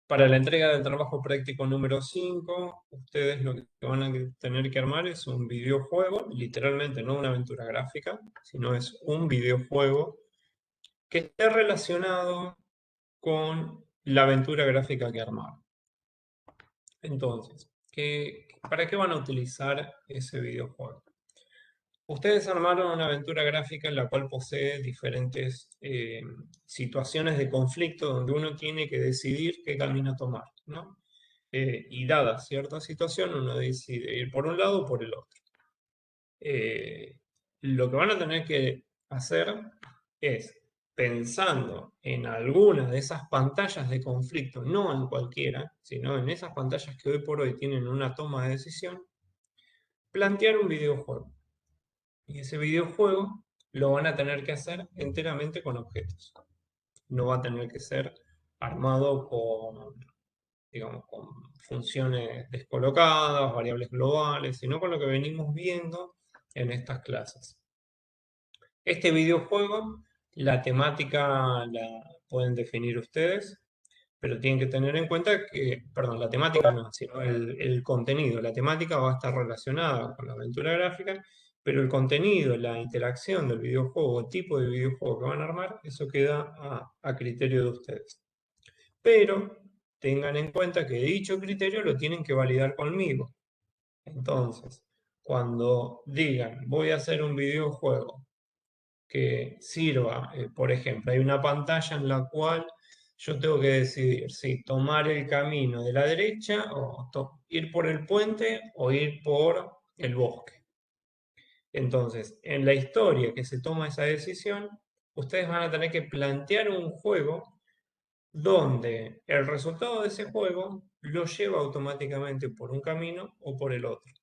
Para la entrega del trabajo práctico número 5, ustedes lo que van a tener que armar es un videojuego, literalmente no una aventura gráfica, sino es un videojuego que esté relacionado con la aventura gráfica que armaron. Entonces, ¿para qué van a utilizar ese videojuego? Ustedes armaron una aventura gráfica en la cual posee diferentes situaciones de conflicto donde uno tiene que decidir qué camino tomar, ¿no? Y dada cierta situación, uno decide ir por un lado o por el otro. Eh, lo que van a tener que hacer es, pensando en alguna de esas pantallas de conflicto, no en cualquiera, sino en esas pantallas que hoy por hoy tienen una toma de decisión, plantear un videojuego. Y ese videojuego lo van a tener que hacer enteramente con objetos. No va a tener que ser armado con, digamos, con funciones descolocadas, variables globales, sino con lo que venimos viendo en estas clases. Este videojuego, la temática la pueden definir ustedes, pero tienen que tener en cuenta que, perdón, la temática no, sino el contenido. La temática va a estar relacionada con la aventura gráfica, pero el contenido, la interacción del videojuego, el tipo de videojuego que van a armar, eso queda a criterio de ustedes. Pero tengan en cuenta que dicho criterio lo tienen que validar conmigo. Entonces, cuando digan, voy a hacer un videojuego que sirva, por ejemplo, hay una pantalla en la cual yo tengo que decidir si tomar el camino de la derecha o ir por el puente o ir por el bosque. Entonces, en la historia que se toma esa decisión, ustedes van a tener que plantear un juego donde el resultado de ese juego lo lleva automáticamente por un camino o por el otro.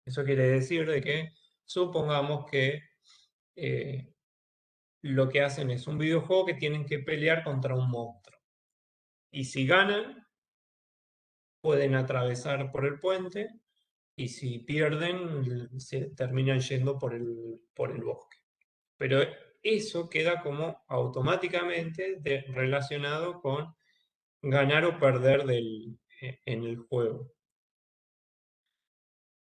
Eso quiere decir de que supongamos que eh, lo que hacen es un videojuego que tienen que pelear contra un monstruo. Y si ganan, pueden atravesar por el puente, y si pierden, se terminan yendo por el bosque. Pero eso queda como automáticamente relacionado con ganar o perder en el juego.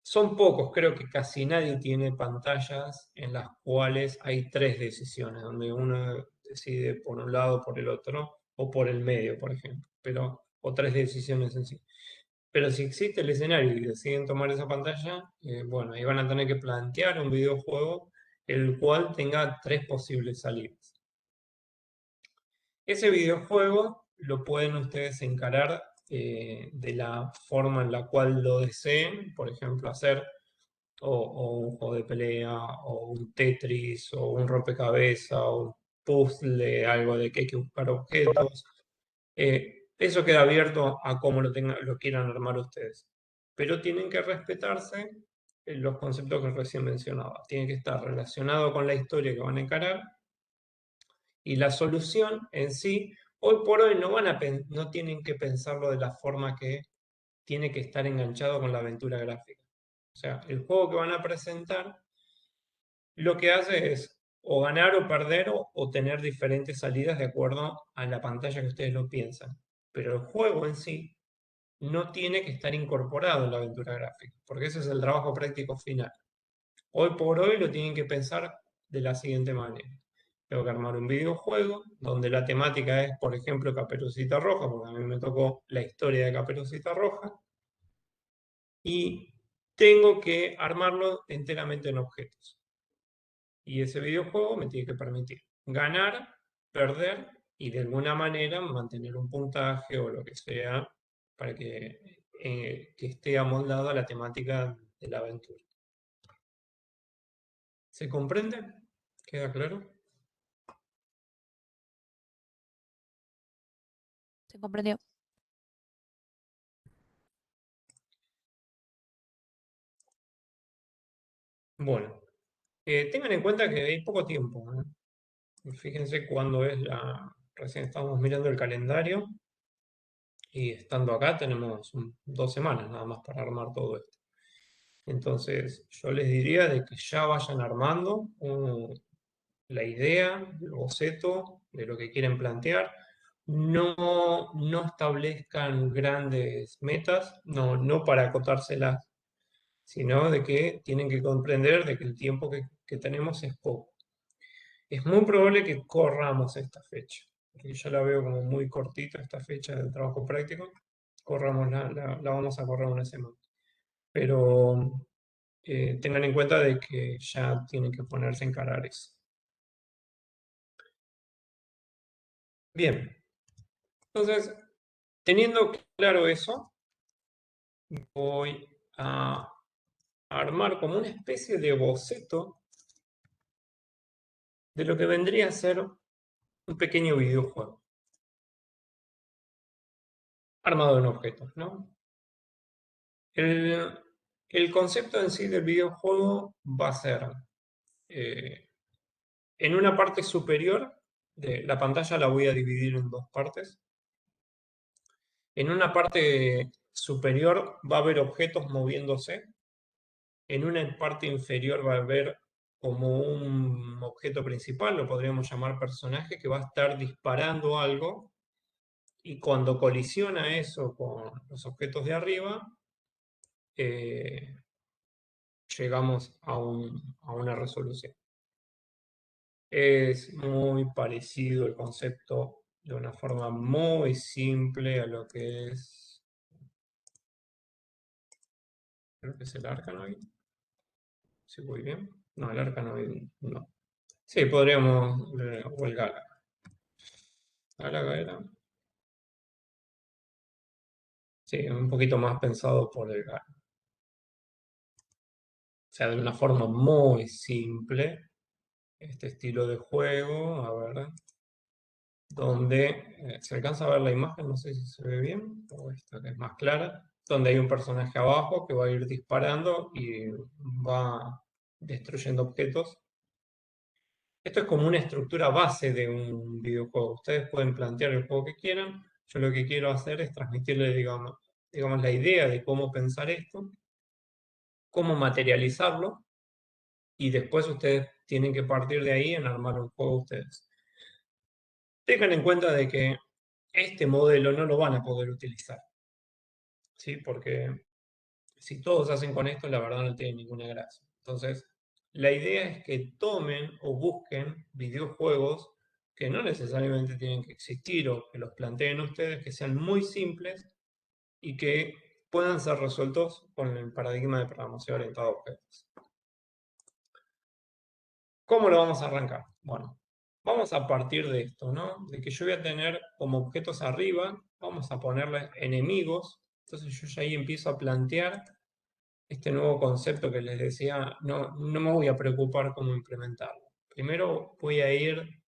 Son pocos, creo que casi nadie tiene pantallas en las cuales hay tres decisiones, donde uno decide por un lado, por el otro, o por el medio, por ejemplo, o tres decisiones en sí. Pero si existe el escenario y deciden tomar esa pantalla, bueno, ahí van a tener que plantear un videojuego el cual tenga tres posibles salidas. Ese videojuego lo pueden ustedes encarar de la forma en la cual lo deseen, por ejemplo, hacer o un juego de pelea, o un Tetris, o un rompecabezas, o un puzzle, algo de que hay que buscar objetos. Eso queda abierto a cómo lo quieran armar ustedes. Pero tienen que respetarse los conceptos que recién mencionaba. Tiene que estar relacionado con la historia que van a encarar y la solución en sí. Hoy por hoy no tienen que pensarlo de la forma que tiene que estar enganchado con la aventura gráfica. O sea, el juego que van a presentar lo que hace es o ganar o perder o tener diferentes salidas de acuerdo a la pantalla que ustedes lo piensan. Pero el juego en sí no tiene que estar incorporado en la aventura gráfica, porque ese es el trabajo práctico final. Hoy por hoy lo tienen que pensar de la siguiente manera. Tengo que armar un videojuego donde la temática es, por ejemplo, Caperucita Roja, porque a mí me tocó la historia de Caperucita Roja, y tengo que armarlo enteramente en objetos. Y ese videojuego me tiene que permitir ganar, perder y de alguna manera mantener un puntaje o lo que sea para que esté amoldado a la temática de la aventura. ¿Se comprende? ¿Queda claro? ¿Se comprendió? Bueno, tengan en cuenta que hay poco tiempo, ¿eh? Fíjense cuándo es la... Recién estamos mirando el calendario y estando acá tenemos 2 semanas nada más para armar todo esto. Entonces, yo les diría de que ya vayan armando la idea, el boceto de lo que quieren plantear. no establezcan grandes metas, no para acotárselas, sino de que tienen que comprender de que el tiempo que tenemos es poco. Es muy probable que corramos esta fecha, porque yo la veo como muy cortita esta fecha del trabajo práctico. Corramos la vamos a correr una semana. Pero tengan en cuenta de que ya tienen que ponerse a encarar eso. Bien, entonces, teniendo claro eso, voy a armar como una especie de boceto de lo que vendría a ser un pequeño videojuego armado en objetos, ¿no? El, el concepto en sí del videojuego va a ser eh, en una parte superior de la pantalla la voy a dividir en dos partes. En una parte superior va a haber objetos moviéndose. En una parte inferior va a haber como un objeto principal, lo podríamos llamar personaje, que va a estar disparando algo y cuando colisiona eso con los objetos de arriba, eh, llegamos a una resolución. Es muy parecido el concepto de una forma muy simple a lo que es, creo que es el Arkanoid. ¿Sí voy bien? No, el Arkanoid no. Sí, podríamos, o el Galaga. Galaga era, sí, un poquito más pensado por el Galaga. O sea, de una forma muy simple, este estilo de juego, a ver, donde se alcanza a ver la imagen, no sé si se ve bien, o esta que es más clara, donde hay un personaje abajo que va a ir disparando y va destruyendo objetos. Esto es como una estructura base de un videojuego. Ustedes pueden plantear el juego que quieran. Yo lo que quiero hacer es transmitirles, digamos, la idea de cómo pensar esto, cómo materializarlo, y después ustedes tienen que partir de ahí en armar un juego ustedes. Tengan en cuenta de que este modelo no lo van a poder utilizar, ¿sí? Porque si todos hacen con esto, la verdad no tiene ninguna gracia. Entonces, la idea es que tomen o busquen videojuegos que no necesariamente tienen que existir o que los planteen ustedes, que sean muy simples y que puedan ser resueltos con el paradigma de programación orientada a objetos. ¿Cómo lo vamos a arrancar? Bueno, vamos a partir de esto, ¿no? De que yo voy a tener como objetos arriba, vamos a ponerle enemigos. Entonces yo ya ahí empiezo a plantear este nuevo concepto que les decía, no me voy a preocupar cómo implementarlo. Primero voy a ir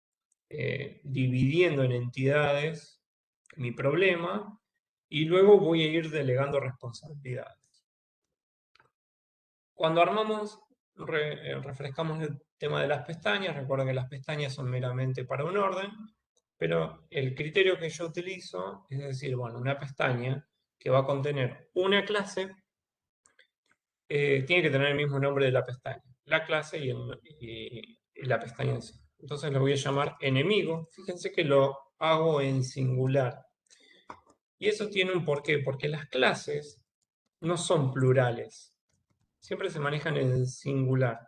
dividiendo en entidades mi problema y luego voy a ir delegando responsabilidades. Cuando armamos, refrescamos el tema de las pestañas. Recuerden que las pestañas son meramente para un orden, pero el criterio que yo utilizo es decir, bueno, una pestaña que va a contener una clase tiene que tener el mismo nombre de la pestaña, la clase y la pestaña en sí. Entonces lo voy a llamar enemigo. Fíjense que lo hago en singular. Y eso tiene un porqué, porque las clases no son plurales, siempre se manejan en singular.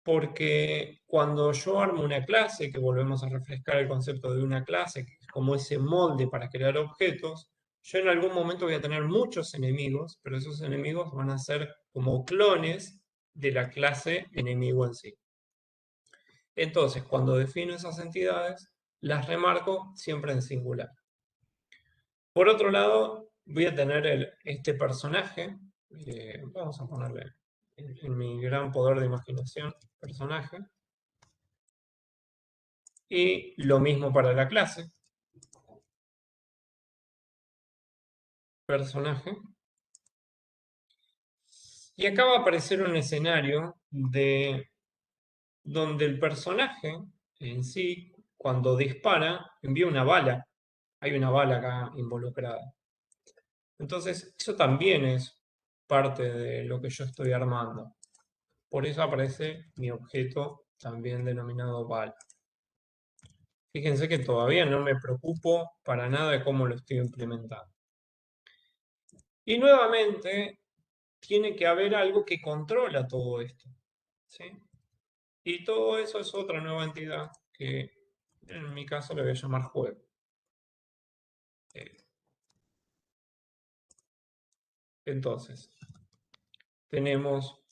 Porque cuando yo armo una clase, que volvemos a refrescar el concepto de una clase, que es como ese molde para crear objetos, yo en algún momento voy a tener muchos enemigos, pero esos enemigos van a ser como clones de la clase enemigo en sí. Entonces, cuando defino esas entidades, las remarco siempre en singular. Por otro lado, voy a tener este personaje, vamos a ponerle en mi gran poder de imaginación, personaje, y lo mismo para la clase, personaje. Y acá va a aparecer un escenario de donde el personaje en sí, cuando dispara, envía una bala. Hay una bala acá involucrada. Entonces, eso también es parte de lo que yo estoy armando. Por eso aparece mi objeto también denominado bala. Fíjense que todavía no me preocupo para nada de cómo lo estoy implementando. Y nuevamente tiene que haber algo que controla todo esto, ¿sí? Y todo eso es otra nueva entidad que en mi caso le voy a llamar juego. Eh, Entonces, tenemos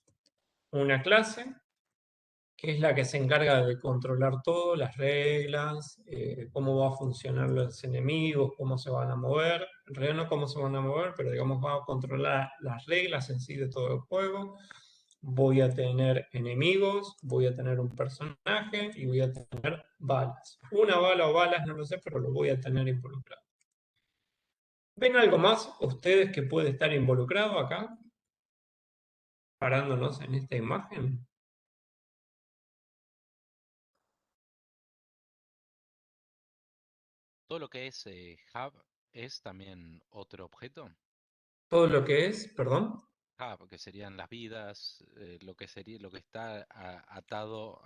una clase que es la que se encarga de controlar todo, las reglas, cómo va a funcionar los enemigos, cómo se van a mover. En realidad no cómo se van a mover, pero digamos va a controlar las reglas en sí de todo el juego. Voy a tener enemigos, voy a tener un personaje y voy a tener balas. Una bala o balas, no lo sé, pero lo voy a tener involucrado. ¿Ven algo más ustedes que puede estar involucrado acá? Parándonos en esta imagen. Todo lo que es hub es también otro objeto. Todo lo que es, perdón. Hub, que serían las vidas, lo que está atado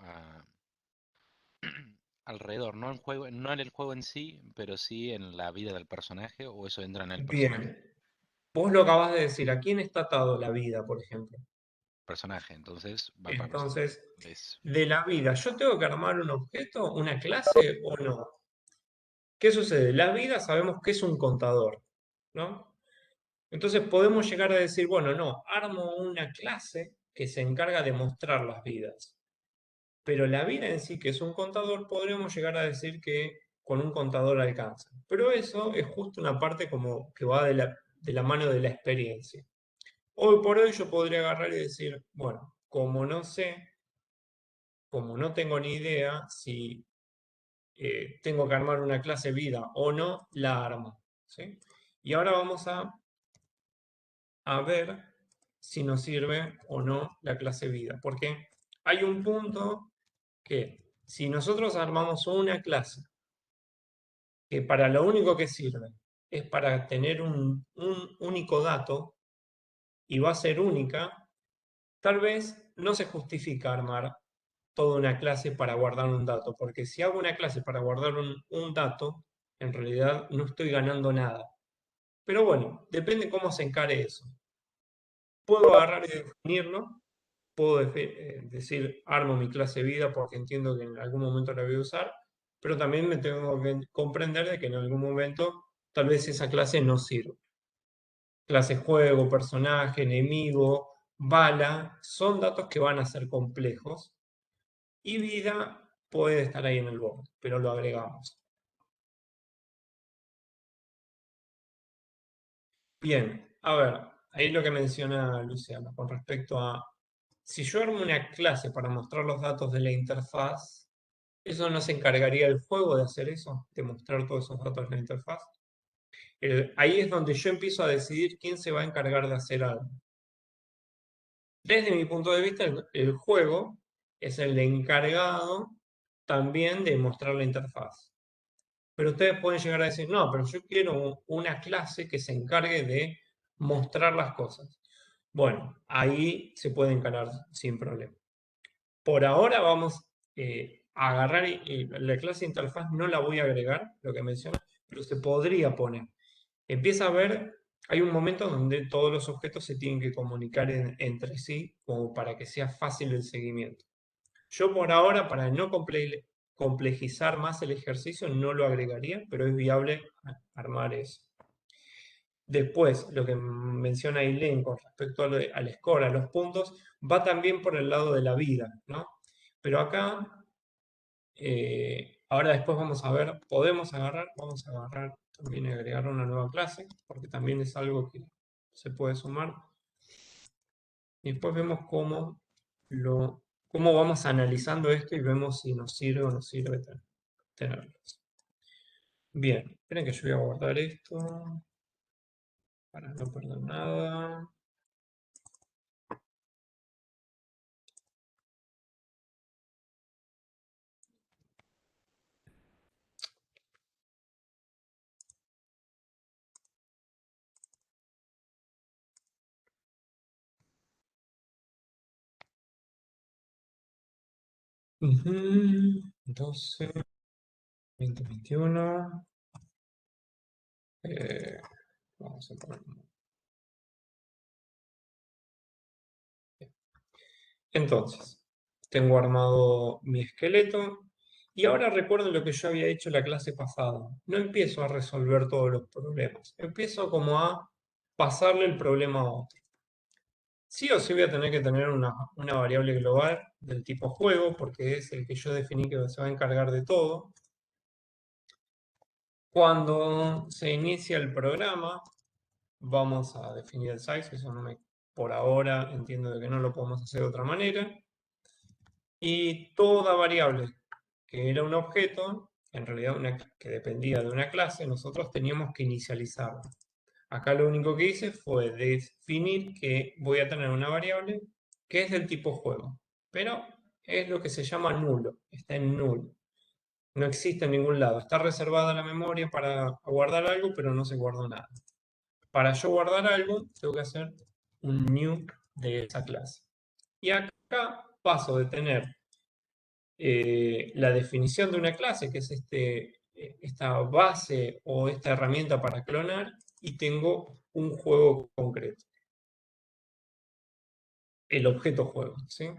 alrededor, no en juego, no en el juego en sí, pero sí en la vida del personaje, o eso entra en el personaje. Bien. Vos lo acabas de decir, ¿a quién está atado la vida, por ejemplo? Personaje, entonces va para personaje. Entonces, Es de la vida, ¿yo tengo que armar un objeto, una clase o no? ¿Qué sucede? La vida sabemos que es un contador, ¿no? Entonces podemos llegar a decir, bueno, no, armo una clase que se encarga de mostrar las vidas. Pero la vida en sí, que es un contador, podríamos llegar a decir que con un contador alcanza. Pero eso es justo una parte como que va de la mano de la experiencia. Hoy por hoy yo podría agarrar y decir, bueno, como no sé, como no tengo ni idea si tengo que armar una clase vida o no, la armo. ¿Sí? Y ahora vamos a ver si nos sirve o no la clase vida. Porque hay un punto que si nosotros armamos una clase que para lo único que sirve es para tener un único dato y va a ser única, tal vez no se justifica armar toda una clase para guardar un dato, porque si hago una clase para guardar un dato, en realidad no estoy ganando nada. Pero bueno, depende cómo se encare eso. Puedo agarrar y definirlo, puedo decir armo mi clase vida porque entiendo que en algún momento la voy a usar, pero también me tengo que comprender de que en algún momento tal vez esa clase no sirva. Clase juego, personaje, enemigo, bala, son datos que van a ser complejos y vida puede estar ahí en el borde, pero lo agregamos. Bien, a ver, ahí lo que menciona Luciano con respecto a si yo armo una clase para mostrar los datos de la interfaz, ¿eso no se encargaría el juego de hacer eso? De mostrar todos esos datos de la interfaz. Ahí es donde yo empiezo a decidir quién se va a encargar de hacer algo. Desde mi punto de vista, el juego es el encargado también de mostrar la interfaz. Pero ustedes pueden llegar a decir, no, pero yo quiero una clase que se encargue de mostrar las cosas. Bueno, ahí se puede encarar sin problema. Por ahora vamos a agarrar y la clase interfaz no la voy a agregar, lo que menciona, pero se podría poner. Empieza a ver, hay un momento donde todos los objetos se tienen que comunicar entre sí como para que sea fácil el seguimiento. Yo por ahora, para no complejizar más el ejercicio, no lo agregaría, pero es viable armar eso. Después, lo que menciona Eileen con respecto al score, a los puntos, va también por el lado de la vida, ¿no? Pero acá, ahora después vamos a ver, vamos a agarrar también y agregar una nueva clase, porque también es algo que se puede sumar. Y después vemos cómo vamos analizando esto y vemos si nos sirve o no sirve tenerlos. Bien, esperen que yo voy a guardar esto para no perder nada. Ujú, 12. 2021. Vamos a poner. Entonces, tengo armado mi esqueleto y ahora recuerden lo que yo había hecho la clase pasada. No empiezo a resolver todos los problemas. Empiezo como a pasarle el problema a otro. Sí o sí voy a tener que tener una variable global del tipo juego porque es el que yo definí que se va a encargar de todo. Cuando se inicia el programa, vamos a definir el size, eso no por ahora entiendo de que no lo podemos hacer de otra manera. Y toda variable que era un objeto, en realidad que dependía de una clase, nosotros teníamos que inicializarla. Acá lo único que hice fue definir que voy a tener una variable que es del tipo juego, pero es lo que se llama nulo, está en nulo. No existe en ningún lado, está reservada la memoria para guardar algo, pero no se guardó nada. Para yo guardar algo, tengo que hacer un new de esa clase. Y acá paso de tener la definición de una clase, que es esta base o esta herramienta para clonar, y tengo un juego concreto, el objeto juego, ¿sí?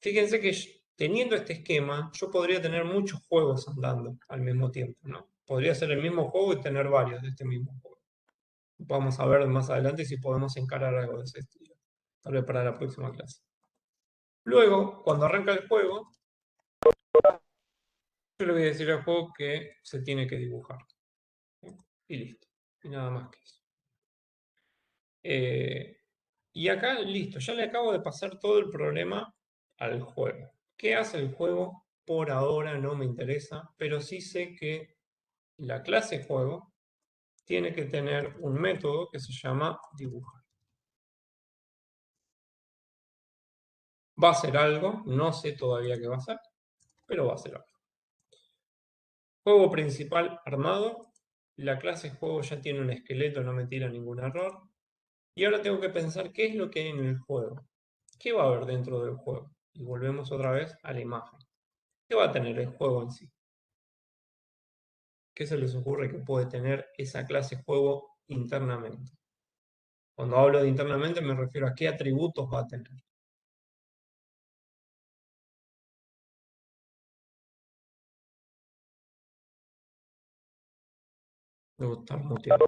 Fíjense que teniendo este esquema, yo podría tener muchos juegos andando al mismo tiempo, ¿no? Podría ser el mismo juego y tener varios de este mismo juego. Vamos a ver más adelante si podemos encarar algo de ese estilo, tal vez para la próxima clase. Luego, cuando arranca el juego, yo le voy a decir al juego que se tiene que dibujar. Y listo. Y nada más que eso. Y acá, listo. Ya le acabo de pasar todo el problema al juego. ¿Qué hace el juego? Por ahora no me interesa, pero sí sé que la clase juego tiene que tener un método que se llama dibujar. Va a ser algo, no sé todavía qué va a ser, pero va a ser algo. Juego principal armado. La clase juego ya tiene un esqueleto, no me tira ningún error. Y ahora tengo que pensar qué es lo que hay en el juego. ¿Qué va a haber dentro del juego? Y volvemos otra vez a la imagen. ¿Qué va a tener el juego en sí? ¿Qué se les ocurre que puede tener esa clase juego internamente? Cuando hablo de internamente me refiero a qué atributos va a tener. Debo estar muteado.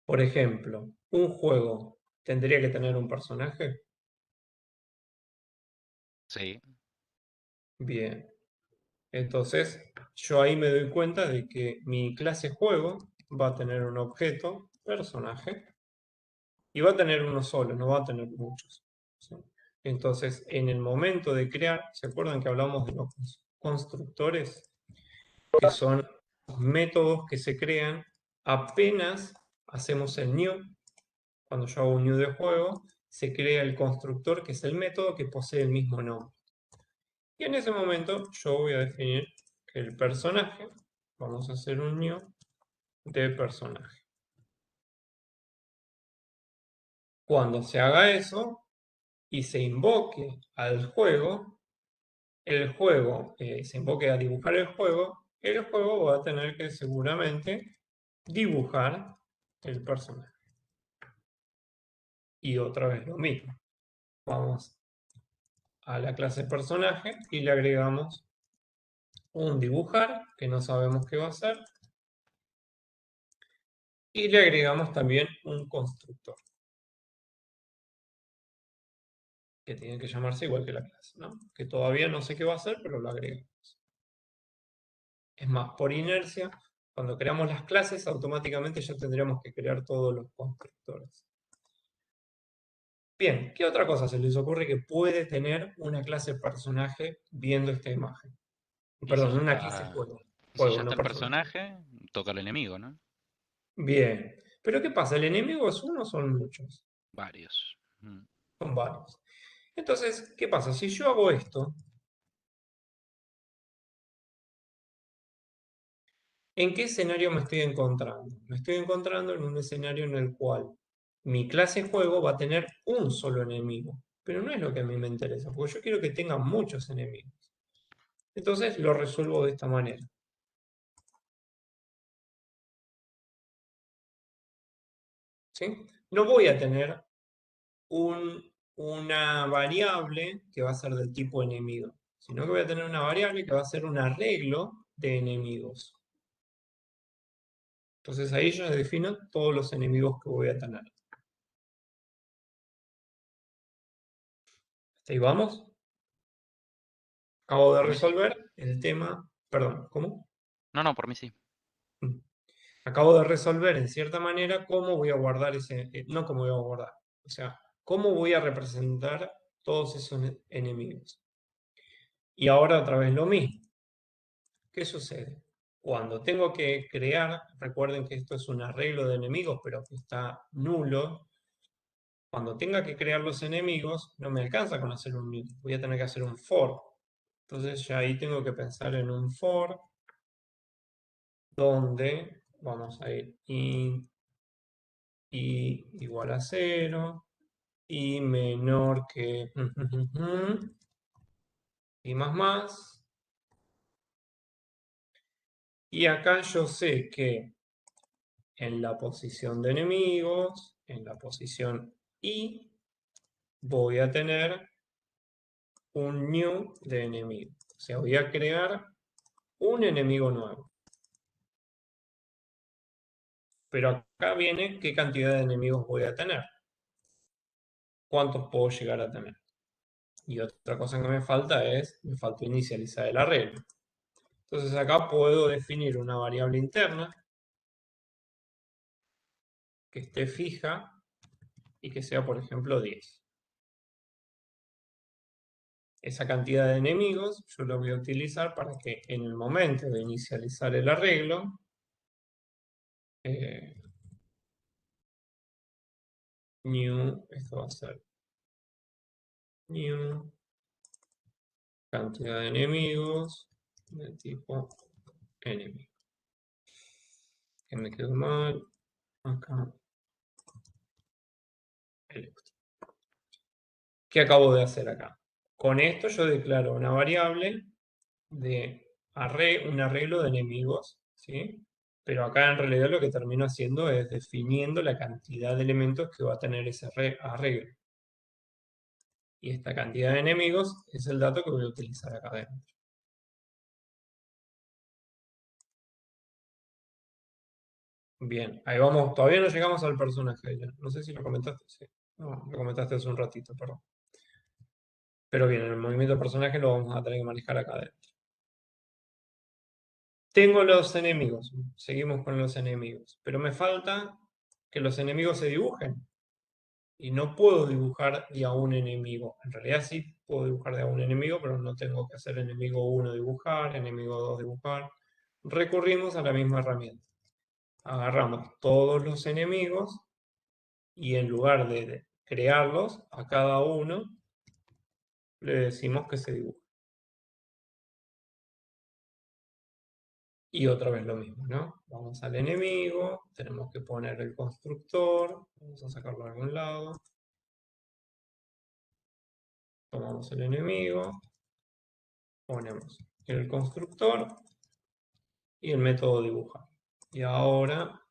Por ejemplo, un juego tendría que tener un personaje. Sí, Bien. Entonces, yo ahí me doy cuenta de que mi clase juego va a tener un objeto, personaje, y va a tener uno solo, no va a tener muchos. ¿Sí? Entonces, en el momento de crear, ¿se acuerdan que hablamos de los constructores? Que son métodos que se crean apenas hacemos el new. Cuando yo hago un new de juego, se crea el constructor, que es el método que posee el mismo nombre. Y en ese momento yo voy a definir que el personaje, vamos a hacer un new de personaje. Cuando se haga eso y se invoque al juego, el juego se invoque a dibujar el juego va a tener que seguramente dibujar el personaje. Y otra vez lo mismo. Vamos a la clase personaje y le agregamos un dibujar, que no sabemos qué va a ser, y le agregamos también un constructor, que tiene que llamarse igual que la clase, ¿no? Que todavía no sé qué va a hacer, pero lo agregamos. Es más, por inercia, cuando creamos las clases, automáticamente ya tendríamos que crear todos los constructores. Bien, ¿qué otra cosa se les ocurre que puede tener una clase personaje viendo esta imagen? y Perdón, una clase juego. si Juego, ya está no el personaje. personaje, toca al enemigo, ¿no? Bien. Pero ¿qué pasa? ¿El enemigo es uno o son muchos? Varios. Mm. Son varios. Entonces, ¿qué pasa? Si yo hago esto, ¿en qué escenario me estoy encontrando? Me estoy encontrando en un escenario en el cual mi clase juego va a tener un solo enemigo, pero no es lo que a mí me interesa, porque yo quiero que tenga muchos enemigos. Entonces lo resuelvo de esta manera. ¿Sí? No voy a tener una variable que va a ser del tipo enemigo, sino que voy a tener una variable que va a ser un arreglo de enemigos. Entonces ahí yo defino todos los enemigos que voy a tener. ¿Hasta ahí vamos? Acabo de Por mí sí. resolver el tema, perdón, ¿cómo? No, por mí sí. Mm. Acabo de resolver en cierta manera cómo voy a guardar no cómo voy a guardar, o sea, cómo voy a representar todos esos enemigos. Y ahora otra vez lo mismo. ¿Qué sucede? Cuando tengo que crear, recuerden que esto es un arreglo de enemigos, pero que está nulo. Cuando tenga que crear los enemigos, no me alcanza con hacer un new, voy a tener que hacer un for. Entonces ya ahí tengo que pensar en un for donde vamos a ir int y igual a 0 y menor que y más. Y acá yo sé que en la posición de enemigos, en la posición I, voy a tener un new de enemigo. O sea, voy a crear un enemigo nuevo. Pero acá viene qué cantidad de enemigos voy a tener. Cuántos puedo llegar a tener. Y otra cosa que me falta me falta inicializar el arreglo. Entonces acá puedo definir una variable interna que esté fija y que sea, por ejemplo, 10. Esa cantidad de enemigos yo lo voy a utilizar para que en el momento de inicializar el arreglo, eh, new, esto va a ser new, cantidad de enemigos de tipo enemigo. Que me quedó mal, acá, ¿qué acabo de hacer acá? Con esto yo declaro una variable de un arreglo de enemigos, ¿sí? Pero acá en realidad lo que termino haciendo es definiendo la cantidad de elementos que va a tener ese arreglo. Y esta cantidad de enemigos es el dato que voy a utilizar acá adentro. Bien, ahí vamos. Todavía no llegamos al personaje. No sé si lo comentaste. Sí. No, lo comentaste hace un ratito, perdón. Pero bien, el movimiento de personaje lo vamos a tener que manejar acá adentro. Tengo los enemigos. Seguimos con los enemigos. Pero me falta que los enemigos se dibujen. Y no puedo dibujar de a un enemigo. En realidad sí puedo dibujar de a un enemigo, pero no tengo que hacer enemigo 1 dibujar, enemigo 2 dibujar. Recurrimos a la misma herramienta. Agarramos todos los enemigos y en lugar de crearlos, a cada uno le decimos que se dibuje. Y otra vez lo mismo, ¿no? Vamos al enemigo, tenemos que poner el constructor, vamos a sacarlo de algún lado. Tomamos el enemigo, ponemos el constructor y el método dibujar. Y ahora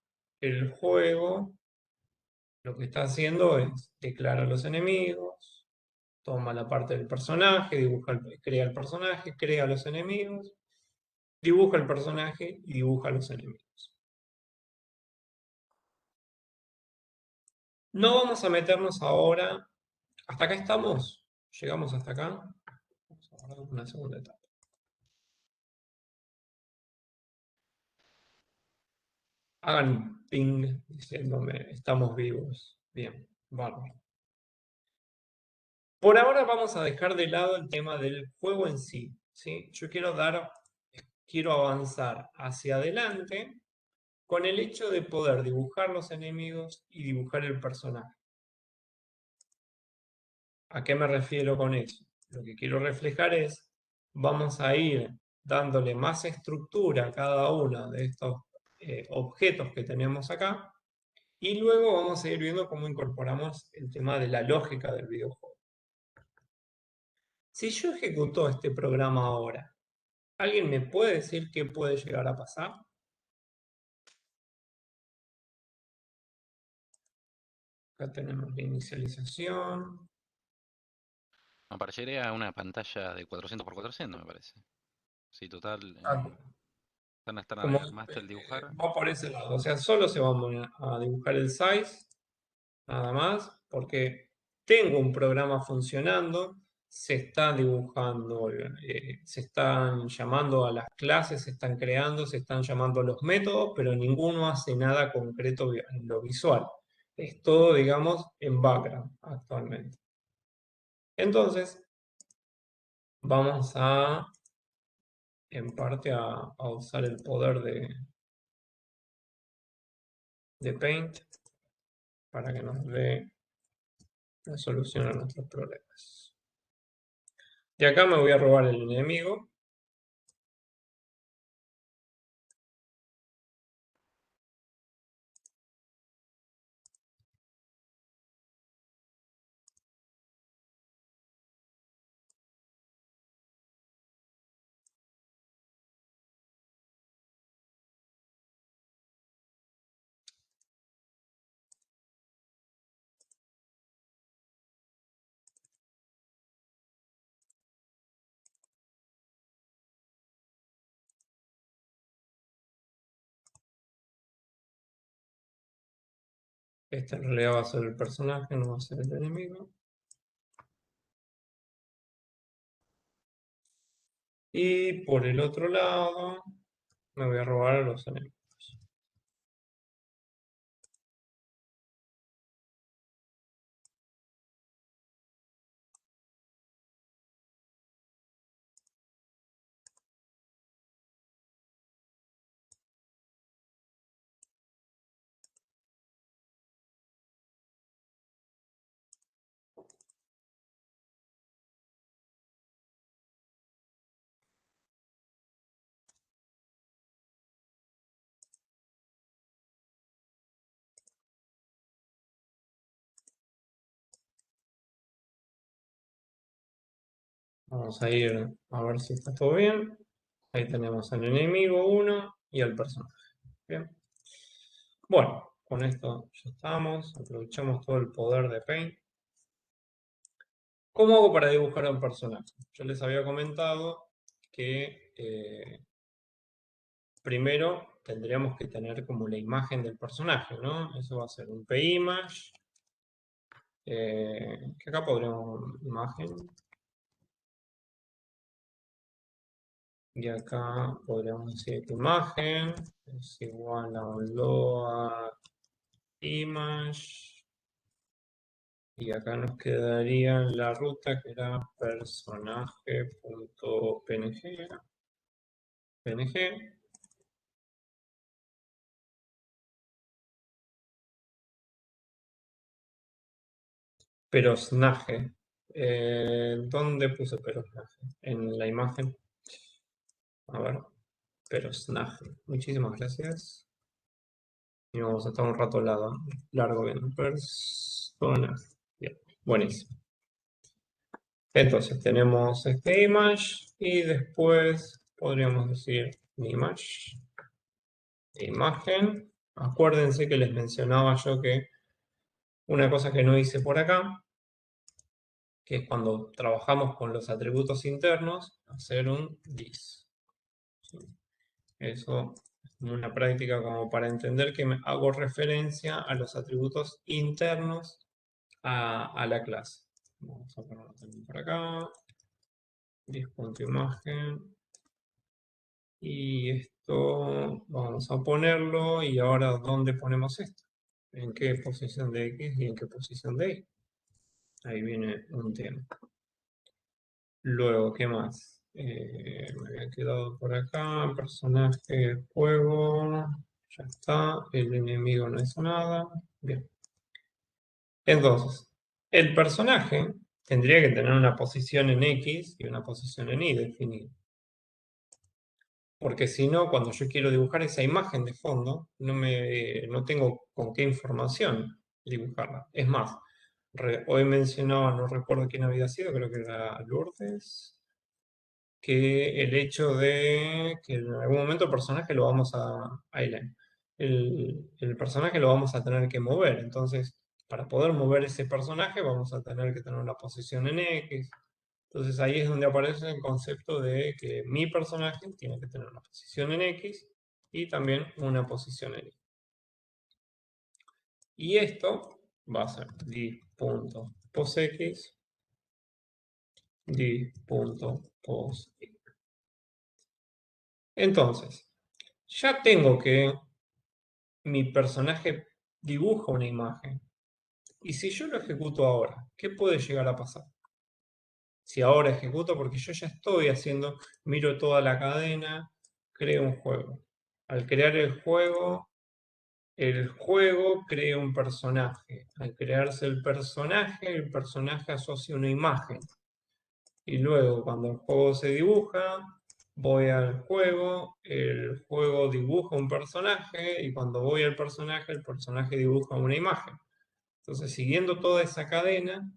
el juego lo que está haciendo es declarar los enemigos, toma la parte del personaje, crea el personaje, crea los enemigos, dibuja el personaje y dibuja los enemigos. No vamos a meternos ahora. ¿Hasta acá estamos? ¿Llegamos hasta acá? Vamos a guardar una segunda etapa. Hagan ping diciéndome, estamos vivos. Bien, bárbaro. Por ahora vamos a dejar de lado el tema del juego en sí, ¿sí? Yo quiero avanzar hacia adelante con el hecho de poder dibujar los enemigos y dibujar el personaje. ¿A qué me refiero con eso? Lo que quiero reflejar es, vamos a ir dándole más estructura a cada uno de estos objetos que tenemos acá y luego vamos a ir viendo cómo incorporamos el tema de la lógica del videojuego. Si yo ejecuto este programa ahora, ¿alguien me puede decir qué puede llegar a pasar? Acá tenemos la inicialización. Aparecería una pantalla de 400 por 400, me parece. Sí, total. Ah, Están como armaste el dibujar. va por ese lado. O sea, solo se va a dibujar el size, nada más, porque tengo un programa funcionando, se está dibujando, se están llamando a las clases, se están creando, se están llamando a los métodos, pero ninguno hace nada concreto en lo visual. Es todo, digamos, en background actualmente. Entonces, vamos en parte, a usar el poder de Paint para que nos dé la solución a nuestros problemas. De acá me voy a robar el enemigo. Este en realidad va a ser el personaje, no va a ser el enemigo. Y por el otro lado, me voy a robar a los enemigos. Vamos a ir a ver si está todo bien. Ahí tenemos al enemigo 1 y al personaje. Bien. Bueno, con esto ya estamos. Aprovechamos todo el poder de Paint. ¿Cómo hago para dibujar a un personaje? Yo les había comentado que primero tendríamos que tener como la imagen del personaje, ¿no? Eso va a ser un PImage. Que acá podríamos imagen. Y acá podríamos decir que imagen es igual a un load image. Y acá nos quedaría la ruta que era personaje.png. PNG. Personaje. ¿Dónde puse personaje? En la imagen. A ver. Personaje. Muchísimas gracias. Y vamos a estar un rato largo viendo. Personaje. Bien. Buenísimo. Entonces tenemos este image y después podríamos decir mi image, imagen. Acuérdense que les mencionaba yo que una cosa que no hice por acá, que es cuando trabajamos con los atributos internos, hacer un this. ¿Sí? Eso es una práctica como para entender que hago referencia a los atributos internos a la clase. Vamos a ponerlo también por acá. This.imagen. Y esto vamos a ponerlo. Y ahora, ¿dónde ponemos esto? ¿En qué posición de X y en qué posición de Y? Ahí viene un tema. Luego, ¿qué más? Me había quedado por acá. Personaje, juego. Ya está. El enemigo no hizo nada. Bien. Entonces, el personaje tendría que tener una posición en X y una posición en Y definida. Porque si no, cuando yo quiero dibujar esa imagen de fondo, no tengo con qué información dibujarla. Es más, hoy mencionaba, no recuerdo quién había sido, creo que era Lourdes, que el hecho de que en algún momento el personaje lo vamos a... Aileen, el personaje lo vamos a tener que mover. Entonces, para poder mover ese personaje vamos a tener que tener una posición en X. Entonces ahí es donde aparece el concepto de que mi personaje tiene que tener una posición en X y también una posición en Y. Y esto va a ser di.posX, di.posY. Entonces, ya tengo que mi personaje dibuja una imagen. Y si yo lo ejecuto ahora, ¿qué puede llegar a pasar? Si ahora ejecuto, porque yo ya estoy haciendo, miro toda la cadena, creo un juego. Al crear el juego crea un personaje. Al crearse el personaje asocia una imagen. Y luego, cuando el juego se dibuja, voy al juego, el juego dibuja un personaje, y cuando voy al personaje, el personaje dibuja una imagen. Entonces, siguiendo toda esa cadena,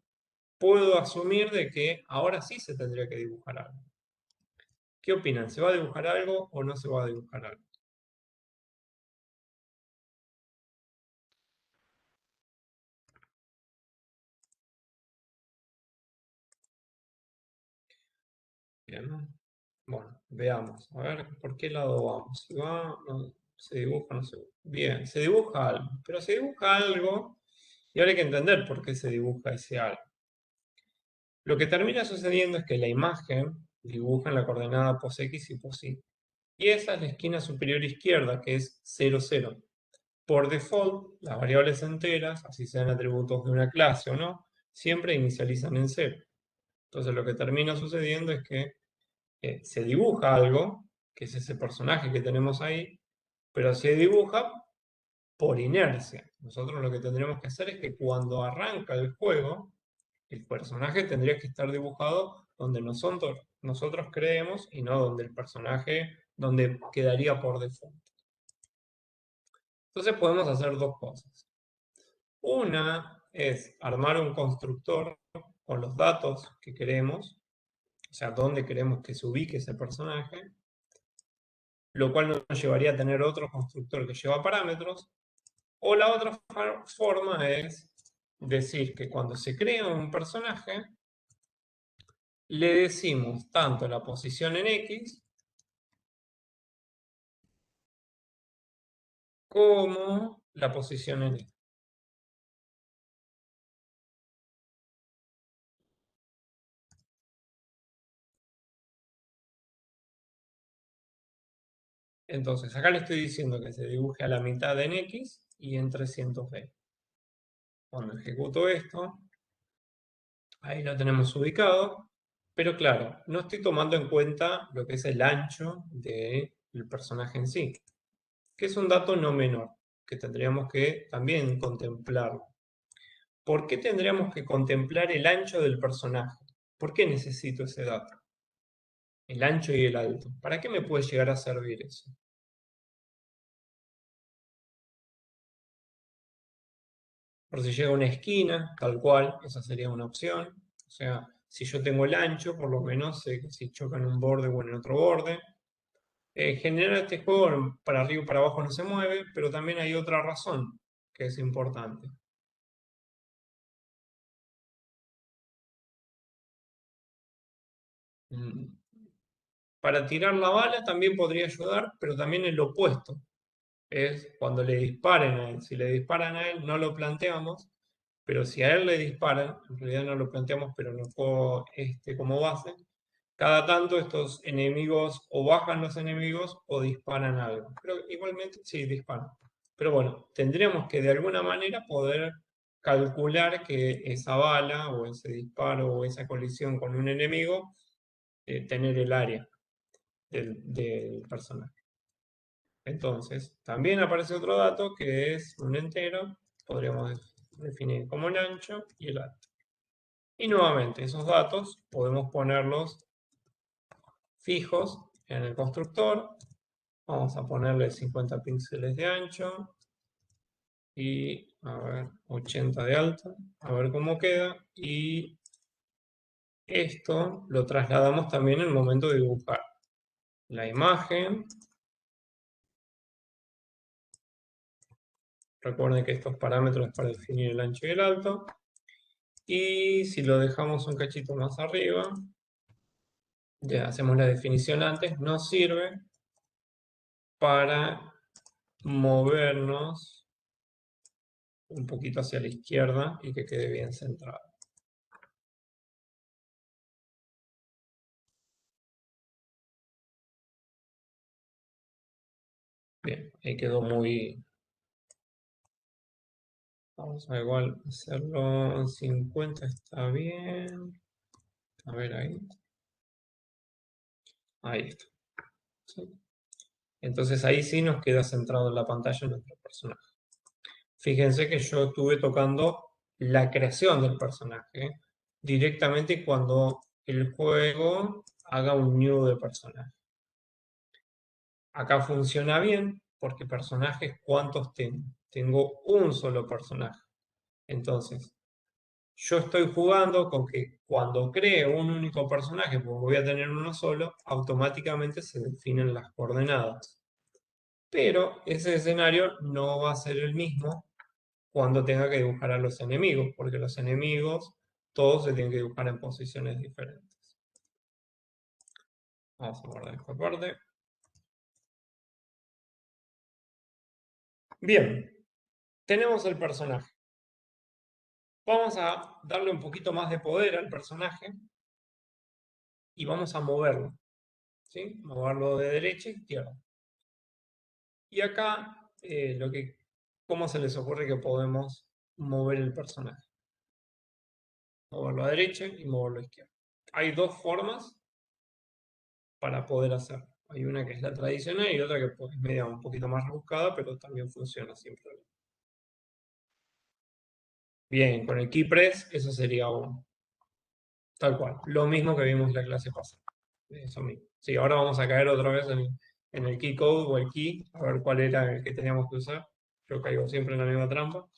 puedo asumir de que ahora sí se tendría que dibujar algo. ¿Qué opinan? ¿Se va a dibujar algo o no se va a dibujar algo? Bien, ¿no? Bueno, veamos. A ver, ¿por qué lado vamos? Si va, no, se dibuja, no se dibuja. Bien, se dibuja algo. Pero se dibuja algo y ahora hay que entender por qué se dibuja ese algo. Lo que termina sucediendo es que la imagen dibuja en la coordenada pos x y pos y. Y esa es la esquina superior izquierda, que es 0, 0. Por default, las variables enteras, así sean atributos de una clase o no, siempre inicializan en 0. Entonces lo que termina sucediendo es que se dibuja algo, que es ese personaje que tenemos ahí, pero se dibuja por inercia. Nosotros lo que tendremos que hacer es que cuando arranca el juego, el personaje tendría que estar dibujado donde nosotros creemos y no donde el personaje, donde quedaría por default. Entonces podemos hacer dos cosas. Una es armar un constructor con los datos que queremos, o sea, dónde queremos que se ubique ese personaje, lo cual nos llevaría a tener otro constructor que lleva parámetros, o la otra forma es decir que cuando se crea un personaje, le decimos tanto la posición en X como la posición en Y. Entonces, acá le estoy diciendo que se dibuje a la mitad en X y en 300B. Cuando ejecuto esto, ahí lo tenemos ubicado, pero claro, no estoy tomando en cuenta lo que es el ancho del personaje en sí, que es un dato no menor, que tendríamos que también contemplarlo. ¿Por qué tendríamos que contemplar el ancho del personaje? ¿Por qué necesito ese dato? El ancho y el alto. ¿Para qué me puede llegar a servir eso? Por si llega a una esquina, tal cual, esa sería una opción. O sea, si yo tengo el ancho, por lo menos sé que si choca en un borde o en otro borde. En general este juego para arriba y para abajo no se mueve, pero también hay otra razón que es importante. Mm, Para tirar la bala también podría ayudar, pero también el opuesto. Es cuando le disparen a él. Si le disparan a él, no lo planteamos, pero si a él le disparan, en realidad no lo planteamos, pero en el juego como base, cada tanto estos enemigos o bajan los enemigos o disparan algo. Pero igualmente sí disparan. Pero bueno, tendríamos que de alguna manera poder calcular que esa bala o ese disparo o esa colisión con un enemigo, tener el área del personaje. Entonces, también aparece otro dato que es un entero, podríamos definir como el ancho y el alto. Y nuevamente, esos datos podemos ponerlos fijos en el constructor. Vamos a ponerle 50 píxeles de ancho, y, a ver, 80 de alta, a ver cómo queda. Y esto lo trasladamos también en el momento de dibujar la imagen. Recuerden que estos parámetros es para definir el ancho y el alto. Y si lo dejamos un cachito más arriba, ya hacemos la definición antes, nos sirve para movernos un poquito hacia la izquierda y que quede bien centrado. Bien, ahí quedó muy... Vamos a igual hacerlo en 50, está bien. A ver ahí. Ahí está. ¿Sí? Entonces ahí sí nos queda centrado en la pantalla nuestro personaje. Fíjense que yo estuve tocando la creación del personaje directamente cuando el juego haga un new de personaje. Acá funciona bien porque personajes, ¿cuántos tengo? Tengo un solo personaje. Entonces, yo estoy jugando con que cuando creo un único personaje, porque voy a tener uno solo, automáticamente se definen las coordenadas. Pero ese escenario no va a ser el mismo cuando tenga que dibujar a los enemigos, porque los enemigos todos se tienen que dibujar en posiciones diferentes. Vamos a guardar esta parte. Bien, tenemos el personaje. Vamos a darle un poquito más de poder al personaje y vamos a moverlo. ¿Sí? Moverlo de derecha a izquierda. Y acá, ¿cómo se les ocurre que podemos mover el personaje? Moverlo a derecha y moverlo a izquierda. Hay dos formas para poder hacerlo. Hay una que es la tradicional y otra que pues, es media un poquito más rebuscada, pero también funciona sin problema. Bien, con el key press eso sería uno. Tal cual. Lo mismo que vimos en la clase pasada. Eso mismo. Sí, ahora vamos a caer otra vez en el key code o el key, a ver cuál era el que teníamos que usar. Yo caigo siempre en la misma trampa.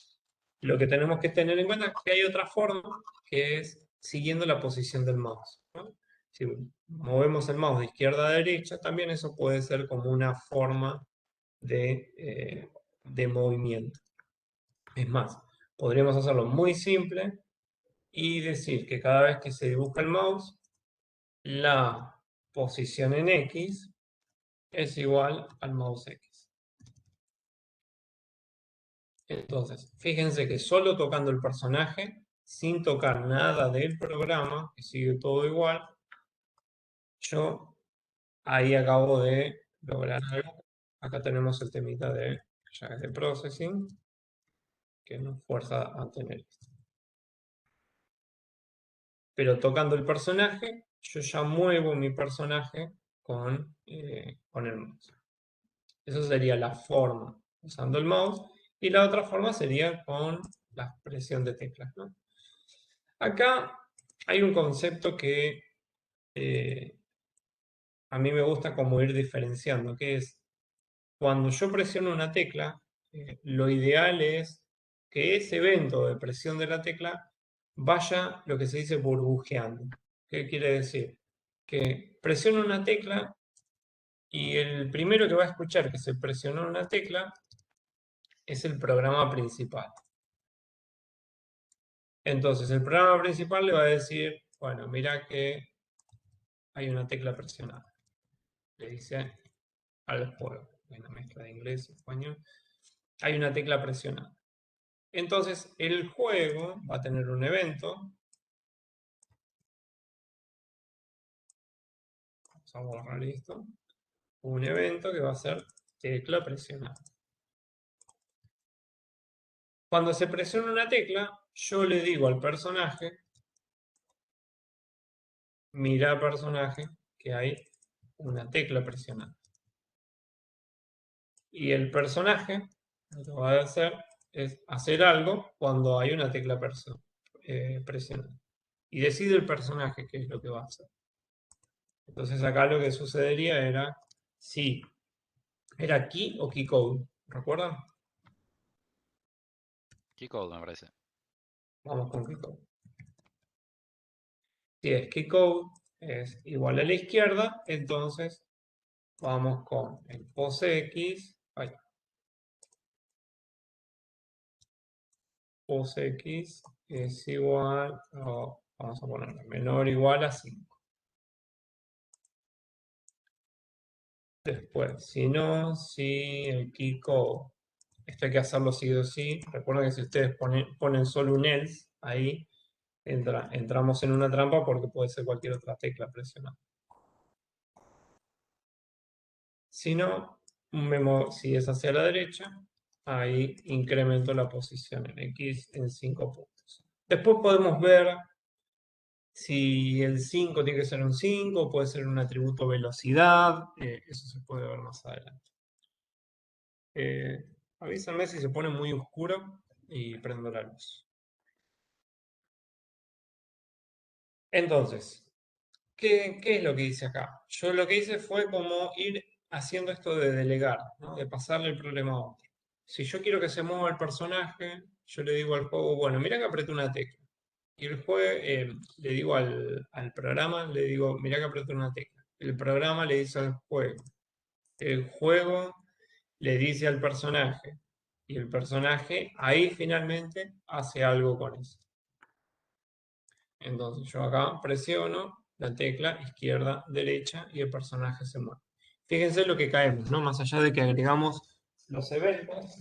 Lo que tenemos que tener en cuenta es que hay otra forma que es siguiendo la posición del mouse, ¿no? Si movemos el mouse de izquierda a derecha, también eso puede ser como una forma de movimiento. Es más, podríamos hacerlo muy simple y decir que cada vez que se dibuja el mouse, la posición en X es igual al mouse X. Entonces, fíjense que solo tocando el personaje, sin tocar nada del programa, que sigue todo igual, yo ahí acabo de lograr algo. Acá tenemos el temita de llaves de processing, que nos fuerza a tener esto. Pero tocando el personaje, yo ya muevo mi personaje con el mouse. Esa sería la forma usando el mouse. Y la otra forma sería con la presión de teclas, ¿no? Acá hay un concepto que eh, a mí me gusta como ir diferenciando, que es cuando yo presiono una tecla, lo ideal es que ese evento de presión de la tecla vaya lo que se dice burbujeando. ¿Qué quiere decir? Que presiono una tecla y el primero que va a escuchar que se presionó una tecla es el programa principal. Entonces el programa principal le va a decir, bueno, mira que hay una tecla presionada. Le dice al juego, hay una mezcla de inglés y español, hay una tecla presionada. Entonces el juego va a tener un evento, vamos a borrar esto, un evento que va a ser tecla presionada. Cuando se presiona una tecla, yo le digo al personaje, mira personaje, que hay una tecla presionada. Y el personaje lo que va a hacer es hacer algo cuando hay una tecla presionada. Y decide el personaje qué es lo que va a hacer. Entonces acá lo que sucedería era, si era key o key code, ¿recuerdan? Keycode me parece. Vamos con keycode. Si es keycode es igual a la izquierda, entonces vamos con el posx. Posx es igual, vamos a ponerlo menor o igual a 5. Después, si no, si el keycode, esto hay que hacerlo sí o sí. Recuerden que si ustedes ponen solo un else, ahí entramos en una trampa porque puede ser cualquier otra tecla presionada. Si no, si es hacia la derecha, ahí incremento la posición en X en 5 puntos. Después podemos ver si el 5 tiene que ser un 5, puede ser un atributo velocidad, eso se puede ver más adelante. Avísame si se pone muy oscuro y prendo la luz. Entonces, ¿qué es lo que hice acá? Yo lo que hice fue como ir haciendo esto de delegar, ¿no? De pasarle el problema a otro. Si yo quiero que se mueva el personaje, yo le digo al juego, bueno, mira que apreté una tecla. Y el juego, le digo al programa, le digo, mira que apreté una tecla. El programa le dice al juego. El juego le dice al personaje. Y el personaje ahí finalmente hace algo con eso. Entonces yo acá presiono la tecla izquierda, derecha y el personaje se mueve. Fíjense lo que caemos, ¿no? Más allá de que agregamos los eventos,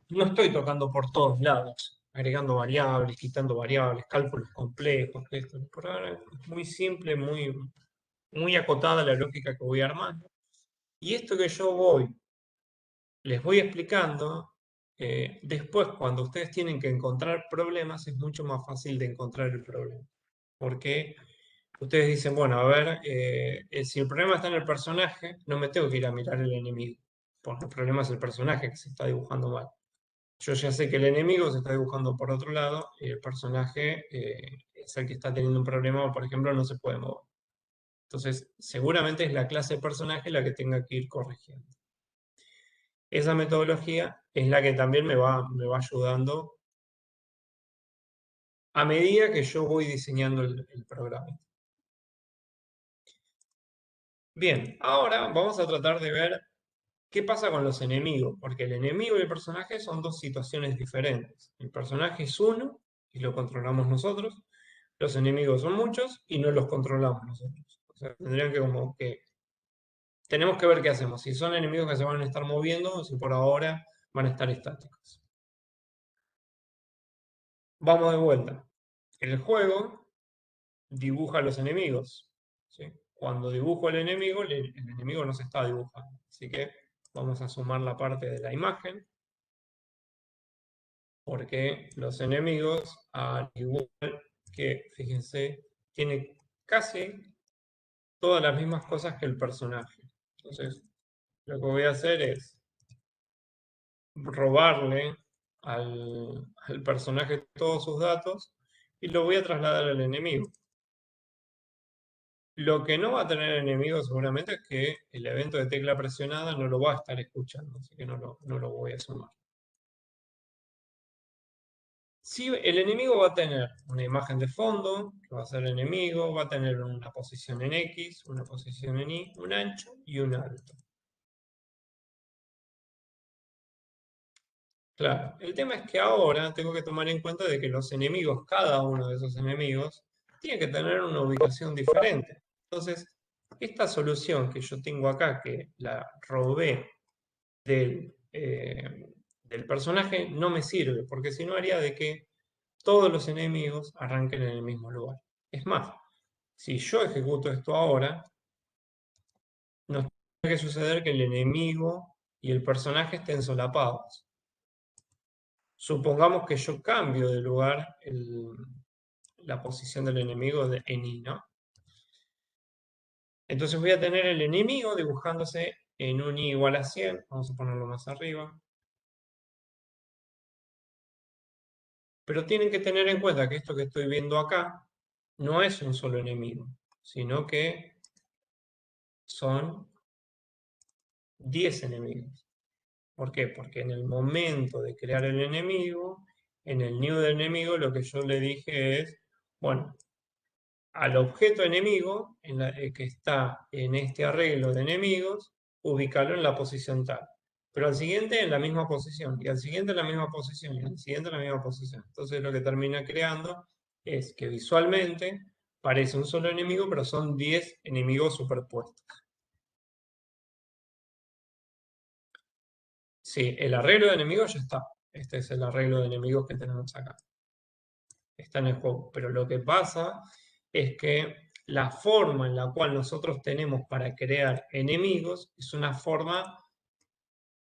no estoy tocando por todos lados, agregando variables, quitando variables, cálculos complejos, esto. Por ahora es muy simple, muy acotada la lógica que voy armando. Y esto que yo les voy explicando, después cuando ustedes tienen que encontrar problemas, es mucho más fácil de encontrar el problema. Porque ustedes dicen, bueno, a ver, si el problema está en el personaje, no me tengo que ir a mirar el enemigo, porque el problema es el personaje que se está dibujando mal. Yo ya sé que el enemigo se está dibujando por otro lado y el personaje es el que está teniendo un problema o, por ejemplo, no se puede mover. Entonces, seguramente es la clase de personaje la que tenga que ir corrigiendo. Esa metodología es la que también me va ayudando a medida que yo voy diseñando el programa. Bien, ahora vamos a tratar de ver qué pasa con los enemigos, porque el enemigo y el personaje son dos situaciones diferentes. El personaje es uno y lo controlamos nosotros, los enemigos son muchos y no los controlamos nosotros. O sea, tendrían que como que... Tenemos que ver qué hacemos, si son enemigos que se van a estar moviendo o si por ahora van a estar estáticos. Vamos de vuelta. El juego dibuja a los enemigos. ¿Sí? Cuando dibujo el enemigo no se está dibujando. Así que vamos a sumar la parte de la imagen, porque los enemigos, al igual que, fíjense, tienen casi todas las mismas cosas que el personaje. Entonces, lo que voy a hacer es robarle al personaje todos sus datos y lo voy a trasladar al enemigo. Lo que no va a tener enemigo seguramente es que el evento de tecla presionada no lo va a estar escuchando, así que no lo voy a sumar. Sí, el enemigo va a tener una imagen de fondo, que va a ser enemigo, va a tener una posición en X, una posición en Y, un ancho y un alto. Claro, el tema es que ahora tengo que tomar en cuenta de que los enemigos, cada uno de esos enemigos, tiene que tener una ubicación diferente. Entonces, esta solución que yo tengo acá, que la robé del personaje, no me sirve, porque si no haría de que todos los enemigos arranquen en el mismo lugar. Es más, si yo ejecuto esto ahora, no tiene que suceder que el enemigo y el personaje estén solapados. Supongamos que yo cambio de lugar la posición del enemigo en Y, ¿no? Entonces voy a tener el enemigo dibujándose en un Y igual a 100. Vamos a ponerlo más arriba. Pero tienen que tener en cuenta que esto que estoy viendo acá no es un solo enemigo, sino que son 10 enemigos. ¿Por qué? Porque en el momento de crear el enemigo, en el new de enemigo, lo que yo le dije es, bueno, al objeto enemigo que está en este arreglo de enemigos, ubicarlo en la posición tal. Pero al siguiente en la misma posición, y al siguiente en la misma posición, y al siguiente en la misma posición. Entonces lo que termina creando es que visualmente parece un solo enemigo, pero son 10 enemigos superpuestos. Sí, el arreglo de enemigos ya está. Este es el arreglo de enemigos que tenemos acá. Está en el juego. Pero lo que pasa es que la forma en la cual nosotros tenemos para crear enemigos es una forma,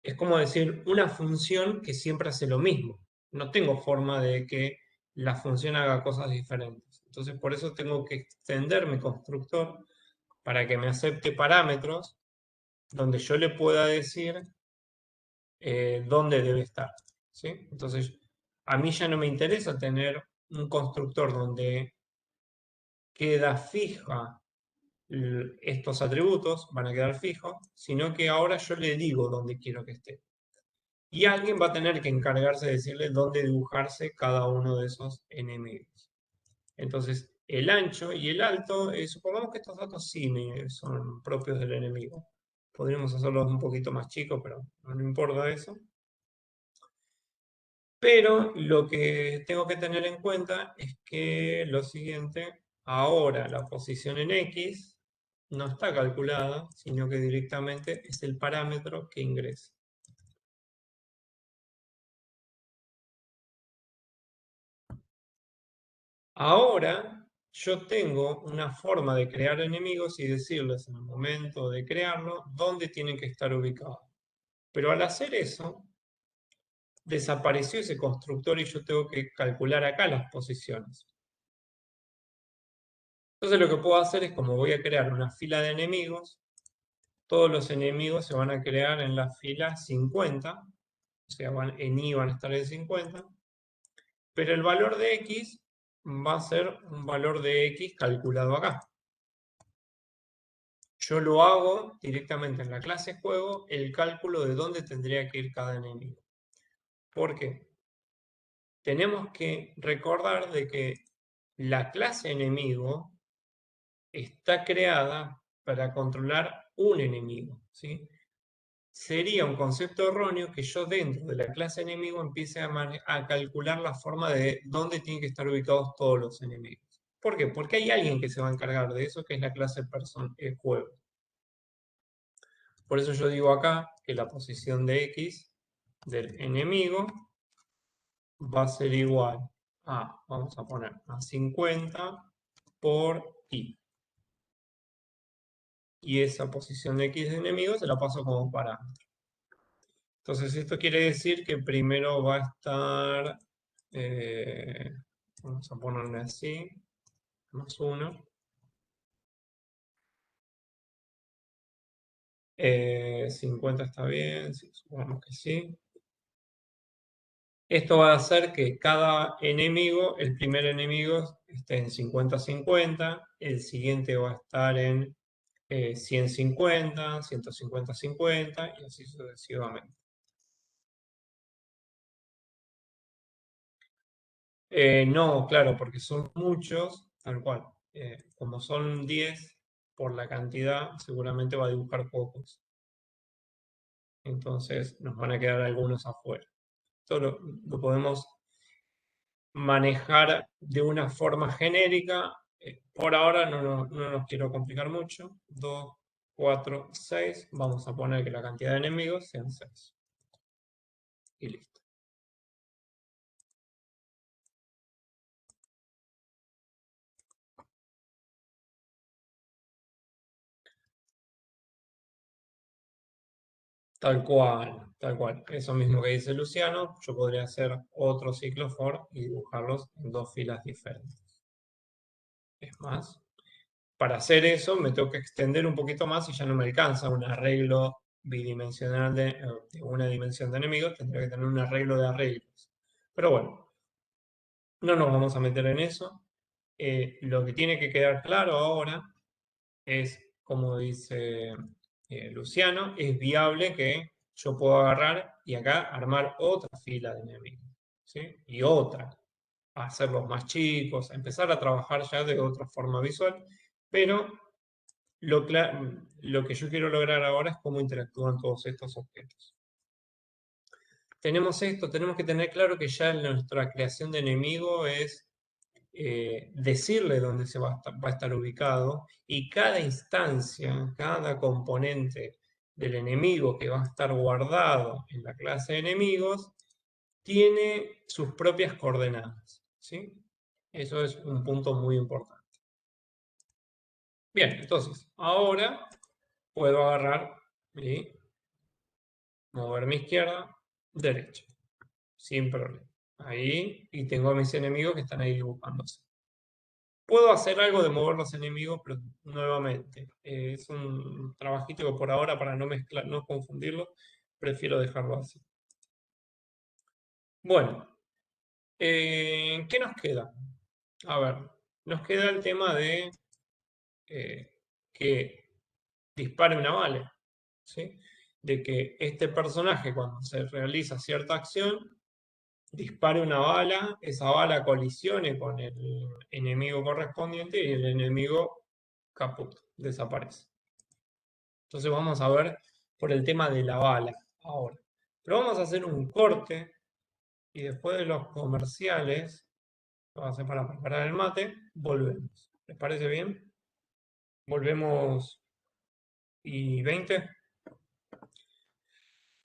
es como decir, una función que siempre hace lo mismo. No tengo forma de que la función haga cosas diferentes. Entonces, por eso tengo que extender mi constructor para que me acepte parámetros donde yo le pueda decir dónde debe estar. ¿Sí? Entonces, a mí ya no me interesa tener un constructor donde queda fija estos atributos, van a quedar fijos, sino que ahora yo le digo dónde quiero que esté. Y alguien va a tener que encargarse de decirle dónde dibujarse cada uno de esos enemigos. Entonces, el ancho y el alto, supongamos que estos datos sí son propios del enemigo. Podríamos hacerlos un poquito más chicos, pero no importa eso. Pero lo que tengo que tener en cuenta es que lo siguiente, ahora la posición en X no está calculada, sino que directamente es el parámetro que ingresa. Ahora yo tengo una forma de crear enemigos y decirles en el momento de crearlo dónde tienen que estar ubicados. Pero al hacer eso, desapareció ese constructor y yo tengo que calcular acá las posiciones. Entonces lo que puedo hacer es, como voy a crear una fila de enemigos, todos los enemigos se van a crear en la fila 50, o sea, en I van a estar en 50, pero el valor de X va a ser un valor de X calculado acá. Yo lo hago directamente en la clase juego, el cálculo de dónde tendría que ir cada enemigo. ¿Por qué? Tenemos que recordar de que la clase enemigo está creada para controlar un enemigo, ¿sí? Sería un concepto erróneo que yo dentro de la clase enemigo empiece a calcular la forma de dónde tienen que estar ubicados todos los enemigos. ¿Por qué? Porque hay alguien que se va a encargar de eso, que es la clase juego. Por eso yo digo acá que la posición de X del enemigo va a ser igual a, vamos a poner, a 50 por I. Y esa posición de X de enemigo se la paso como parámetro. Entonces esto quiere decir que primero va a estar, vamos a ponerle así, más 1. 50 está bien, sí, supongamos que sí. Esto va a hacer que cada enemigo, el primer enemigo esté en 50-50, el siguiente va a estar en 100-50, 150-50 y así sucesivamente. No, claro, porque son muchos, tal cual. Como son 10 por la cantidad, seguramente va a dibujar pocos. Entonces nos van a quedar algunos afuera. Esto lo podemos manejar de una forma genérica. Por ahora no nos quiero complicar mucho. 2, 4, 6. Vamos a poner que la cantidad de enemigos sean 6. Y listo. Tal cual, tal cual. Eso mismo que dice Luciano, yo podría hacer otro ciclo for y dibujarlos en dos filas diferentes. Es más, para hacer eso me tengo que extender un poquito más y ya no me alcanza un arreglo bidimensional de una dimensión de enemigos, tendría que tener un arreglo de arreglos. Pero bueno, no nos vamos a meter en eso. Lo que tiene que quedar claro ahora es, como dice Luciano, es viable que yo pueda agarrar y acá armar otra fila de enemigos, ¿sí? Y otra, hacerlos más chicos, empezar a trabajar ya de otra forma visual, pero lo que yo quiero lograr ahora es cómo interactúan todos estos objetos. Tenemos esto, tenemos que tener claro que ya en nuestra creación de enemigo es decirle dónde se va a estar ubicado y cada instancia, cada componente del enemigo que va a estar guardado en la clase de enemigos tiene sus propias coordenadas, ¿sí? Eso es un punto muy importante. Bien, entonces, ahora puedo agarrar y mover mi izquierda, derecha, sin problema. Ahí, y tengo a mis enemigos que están ahí dibujándose. Puedo hacer algo de mover los enemigos, pero nuevamente, es un trabajito que por ahora, para no mezclar, no confundirlo, prefiero dejarlo así. Bueno, ¿qué nos queda? A ver, nos queda el tema de que dispare una bala, ¿sí? De que este personaje, cuando se realiza cierta acción, dispare una bala, esa bala colisione con el enemigo correspondiente y el enemigo caput, desaparece. Entonces vamos a ver por el tema de la bala ahora. Pero vamos a hacer un corte y después de los comerciales, lo vamos a hacer para preparar el mate, volvemos. ¿Les parece bien? Volvemos y 20.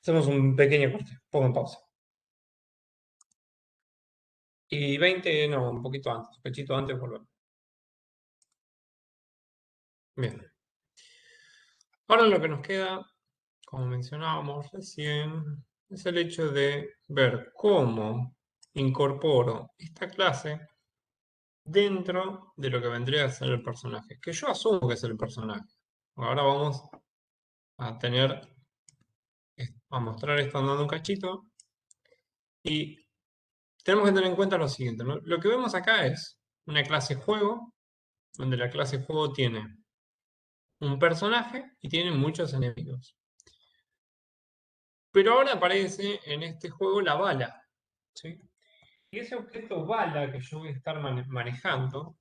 Hacemos un pequeño corte, pongo en pausa. Y 20, no, un poquito antes, un pechito antes volvemos. Bien. Ahora lo que nos queda, como mencionábamos recién, es el hecho de ver cómo incorporo esta clase dentro de lo que vendría a ser el personaje, que yo asumo que es el personaje. Ahora vamos a a mostrar esto andando un cachito y tenemos que tener en cuenta lo siguiente, ¿no? Lo que vemos acá es una clase juego, donde la clase juego tiene un personaje y tiene muchos enemigos. Pero ahora aparece en este juego la bala, ¿sí? Y ese objeto bala que yo voy a estar manejando,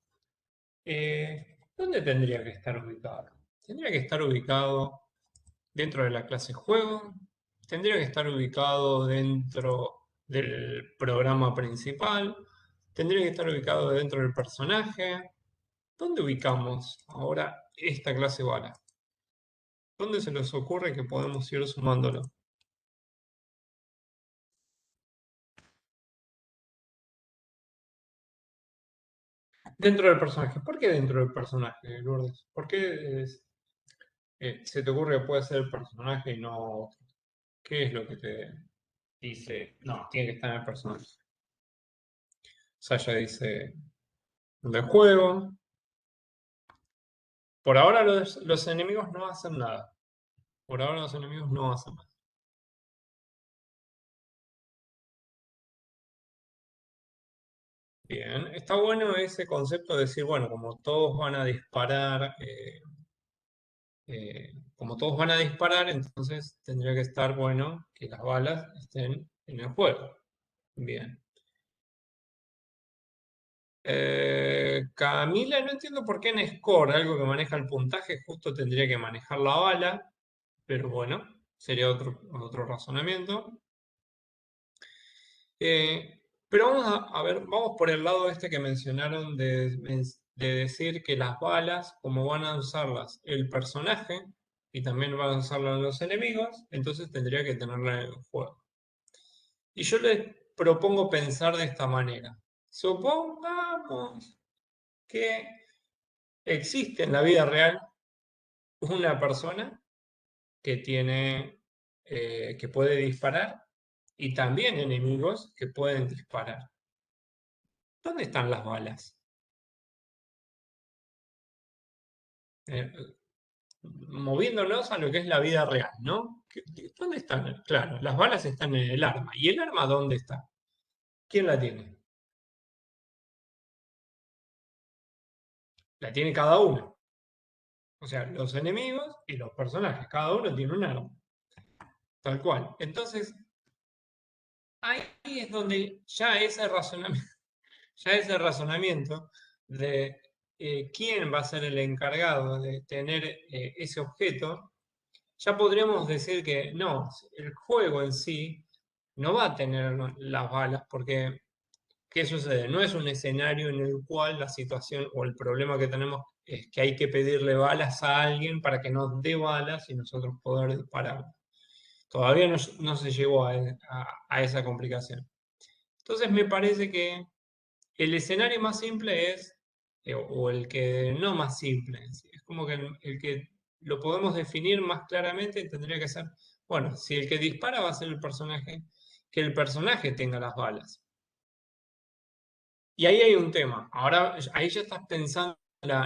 ¿dónde tendría que estar ubicado? Tendría que estar ubicado dentro de la clase juego, tendría que estar ubicado dentro del programa principal, tendría que estar ubicado dentro del personaje. ¿Dónde ubicamos ahora esta clase bala? ¿Dónde se les ocurre que podemos ir sumándolo? Dentro del personaje. ¿Por qué dentro del personaje, Lourdes? ¿Por qué se te ocurre que puede ser el personaje y no otro? ¿Qué es lo que te dice? No, tiene que estar en el personaje. Sasha dice del juego. Por ahora los enemigos no hacen nada. Por ahora los enemigos no hacen nada. Bien, está bueno ese concepto de decir, bueno, como todos van a disparar, como todos van a disparar, entonces tendría que estar bueno que las balas estén en el juego. Bien. Camila, no entiendo por qué en Score, algo que maneja el puntaje, justo tendría que manejar la bala, pero bueno, sería otro razonamiento. Pero vamos a ver, vamos por el lado este que mencionaron de decir que las balas, como van a usarlas el personaje y también van a usarlas los enemigos, entonces tendría que tenerla en el juego. Y yo les propongo pensar de esta manera. Supongamos que existe en la vida real una persona que que puede disparar y también enemigos que pueden disparar. ¿Dónde están las balas? Eh, Moviéndonos a lo que es la vida real, ¿no? ¿Dónde están? Claro, las balas están en el arma. ¿Y el arma dónde está? ¿Quién la tiene? La tiene cada uno. O sea, los enemigos y los personajes, cada uno tiene un arma, tal cual. Entonces, ahí es donde ya ese razonamiento de quién va a ser el encargado de tener ese objeto, ya podríamos decir que no, el juego en sí no va a tener las balas, porque ¿qué sucede? No es un escenario en el cual la situación o el problema que tenemos es que hay que pedirle balas a alguien para que nos dé balas y nosotros poder disparar. Todavía no se llegó a esa complicación. Entonces me parece que el escenario más simple es, o el que no más simple, es como que el que lo podemos definir más claramente tendría que ser, bueno, si el que dispara va a ser el personaje, que el personaje tenga las balas. Y ahí hay un tema. Ahora, ahí ya estás pensando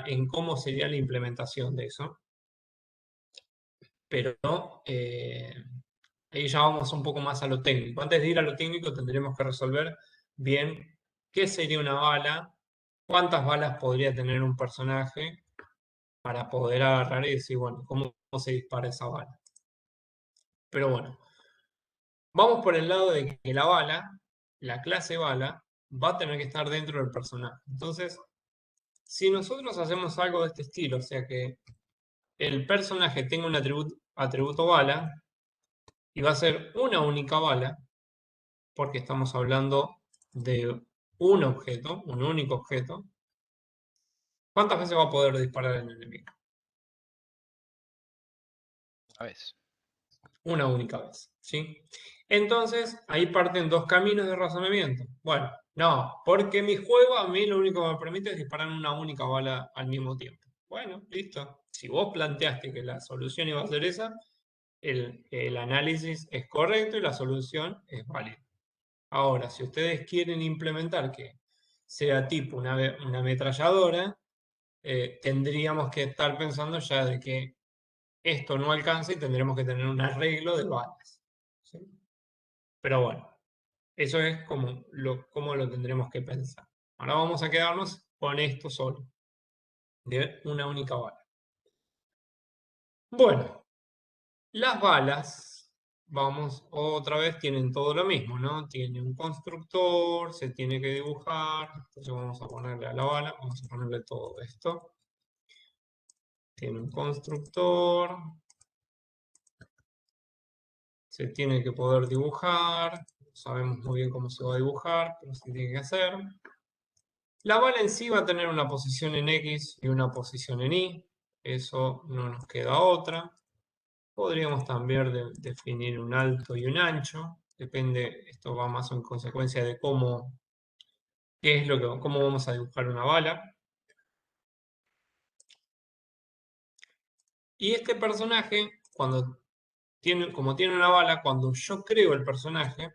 en cómo sería la implementación de eso, pero ahí ya vamos un poco más a lo técnico. Antes de ir a lo técnico, tendremos que resolver bien qué sería una bala, cuántas balas podría tener un personaje para poder agarrar y decir, bueno, cómo se dispara esa bala. Pero bueno, vamos por el lado de que la bala, la clase bala, va a tener que estar dentro del personaje. Entonces, si nosotros hacemos algo de este estilo, o sea que el personaje tenga un atributo bala y va a ser una única bala, porque estamos hablando de un objeto, un único objeto, ¿cuántas veces va a poder disparar el enemigo? Una vez. Una única vez, ¿sí? Entonces, ahí parten dos caminos de razonamiento. Bueno, no, porque mi juego a mí lo único que me permite es disparar una única bala al mismo tiempo. Bueno, listo. Si vos planteaste que la solución iba a ser esa, el análisis es correcto y la solución es válida. Ahora, si ustedes quieren implementar que sea tipo una ametralladora, tendríamos que estar pensando ya de que esto no alcanza y tendremos que tener un arreglo de balas. ¿Sí? Pero bueno, eso es como lo tendremos que pensar. Ahora vamos a quedarnos con esto solo, de una única bala. Bueno, las balas, vamos, otra vez tienen todo lo mismo, ¿no? Tiene un constructor, se tiene que dibujar, entonces vamos a ponerle a la bala, vamos a ponerle todo esto. Tiene un constructor, se tiene que poder dibujar, sabemos muy bien cómo se va a dibujar, pero se tiene que hacer. La bala en sí va a tener una posición en X y una posición en Y, eso no nos queda otra. Podríamos también definir un alto y un ancho, depende, esto va más en consecuencia de cómo vamos a dibujar una bala. Y este personaje, como tiene una bala, cuando yo creo el personaje,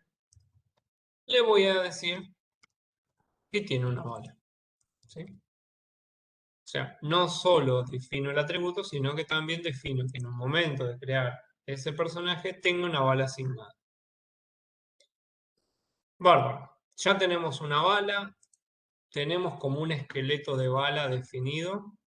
le voy a decir que tiene una bala. ¿Sí? O sea, no solo defino el atributo, sino que también defino que en un momento de crear ese personaje tenga una bala asignada. Bárbaro. Ya tenemos una bala, tenemos como un esqueleto de bala definido,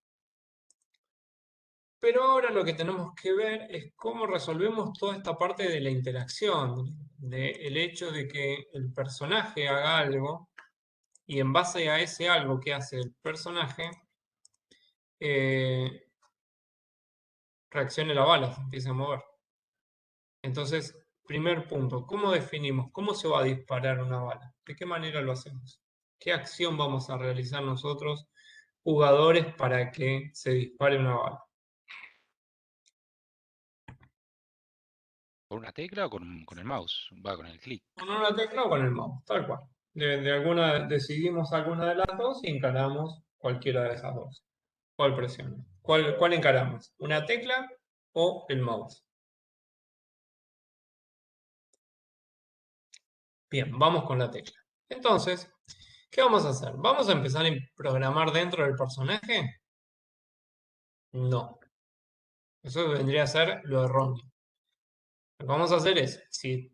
pero ahora lo que tenemos que ver es cómo resolvemos toda esta parte de la interacción, del hecho de que el personaje haga algo y en base a ese algo que hace el personaje, eh, reaccione la bala, se empiece a mover. Entonces, primer punto, ¿cómo definimos? ¿Cómo se va a disparar una bala? ¿De qué manera lo hacemos? ¿Qué acción vamos a realizar nosotros, jugadores, para que se dispare una bala? ¿Con una tecla o con el mouse? Va con el clic. Con una tecla o con el mouse, tal cual. Decidimos alguna de las dos y encaramos cualquiera de esas dos. ¿Cuál presiona? ¿Cuál encaramos? ¿Una tecla o el mouse? Bien, vamos con la tecla. Entonces, ¿qué vamos a hacer? ¿Vamos a empezar a programar dentro del personaje? No. Eso vendría a ser lo erróneo. Lo que vamos a hacer es, si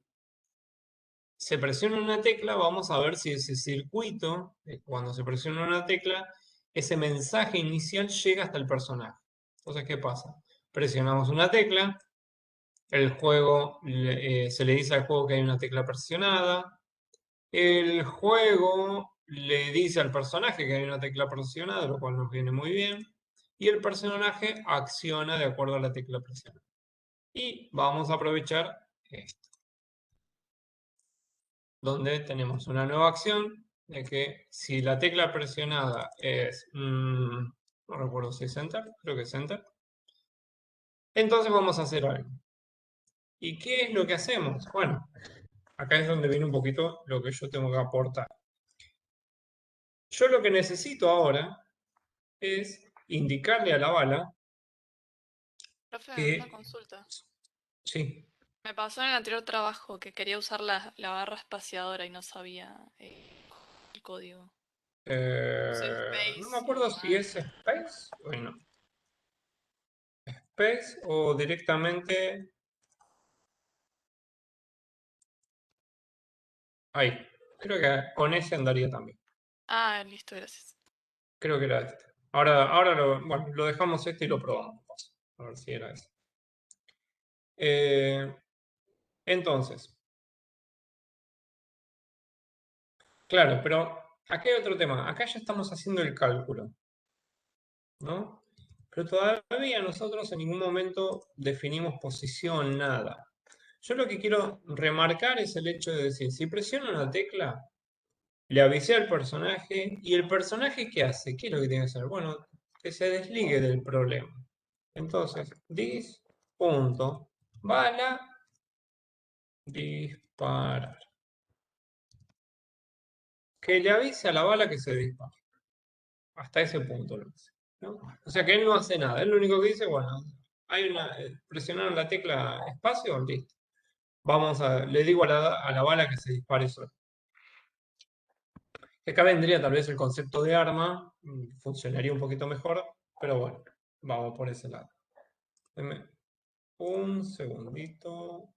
se presiona una tecla, vamos a ver si ese circuito, cuando se presiona una tecla, ese mensaje inicial llega hasta el personaje. Entonces, ¿qué pasa? Presionamos una tecla, el juego se le dice al juego que hay una tecla presionada, el juego le dice al personaje que hay una tecla presionada, lo cual nos viene muy bien, y el personaje acciona de acuerdo a la tecla presionada. Y vamos a aprovechar esto, donde tenemos una nueva acción de que si la tecla presionada es, no recuerdo si es Enter, creo que es Enter, entonces vamos a hacer algo. ¿Y qué es lo que hacemos? Bueno, acá es donde viene un poquito lo que yo tengo que aportar. Yo lo que necesito ahora es indicarle a la bala Profe, una que consulta. sí. Me pasó en el anterior trabajo que quería usar la barra espaciadora y no sabía el código. Puse No me space y acuerdo si mal. es Space, bueno, Space o directamente ahí. Creo que con ese andaría también. Ah, listo, gracias. Creo que era este. Ahora bueno, lo dejamos este y lo probamos. A ver si era ese. Eh, entonces, claro, pero acá hay otro tema. Acá ya estamos haciendo el cálculo, ¿no? Pero todavía nosotros en ningún momento definimos posición, nada. Yo lo que quiero remarcar es el hecho de decir, si presiono una tecla, le avisé al personaje y el personaje ¿qué hace? ¿Qué es lo que tiene que hacer? Bueno, que se desligue del problema. Entonces, bala, disparar. Que le avise a la bala que se dispara. Hasta ese punto lo hace, ¿no? O sea que él no hace nada. Él lo único que dice, bueno, presionaron la tecla espacio, listo. Le digo a la bala que se dispare sola. Acá vendría tal vez el concepto de arma, funcionaría un poquito mejor, pero bueno, vamos por ese lado. Deme un segundito.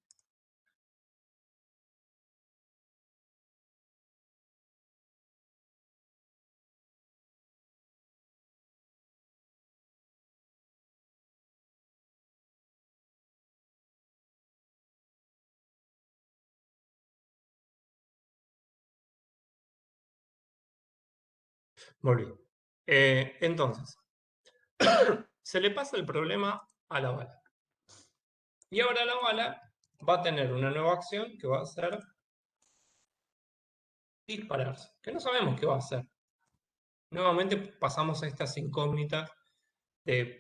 Volví. Entonces, se le pasa el problema a la bala. Y ahora la bala va a tener una nueva acción que va a ser dispararse, que no sabemos qué va a hacer. Nuevamente pasamos a estas incógnitas de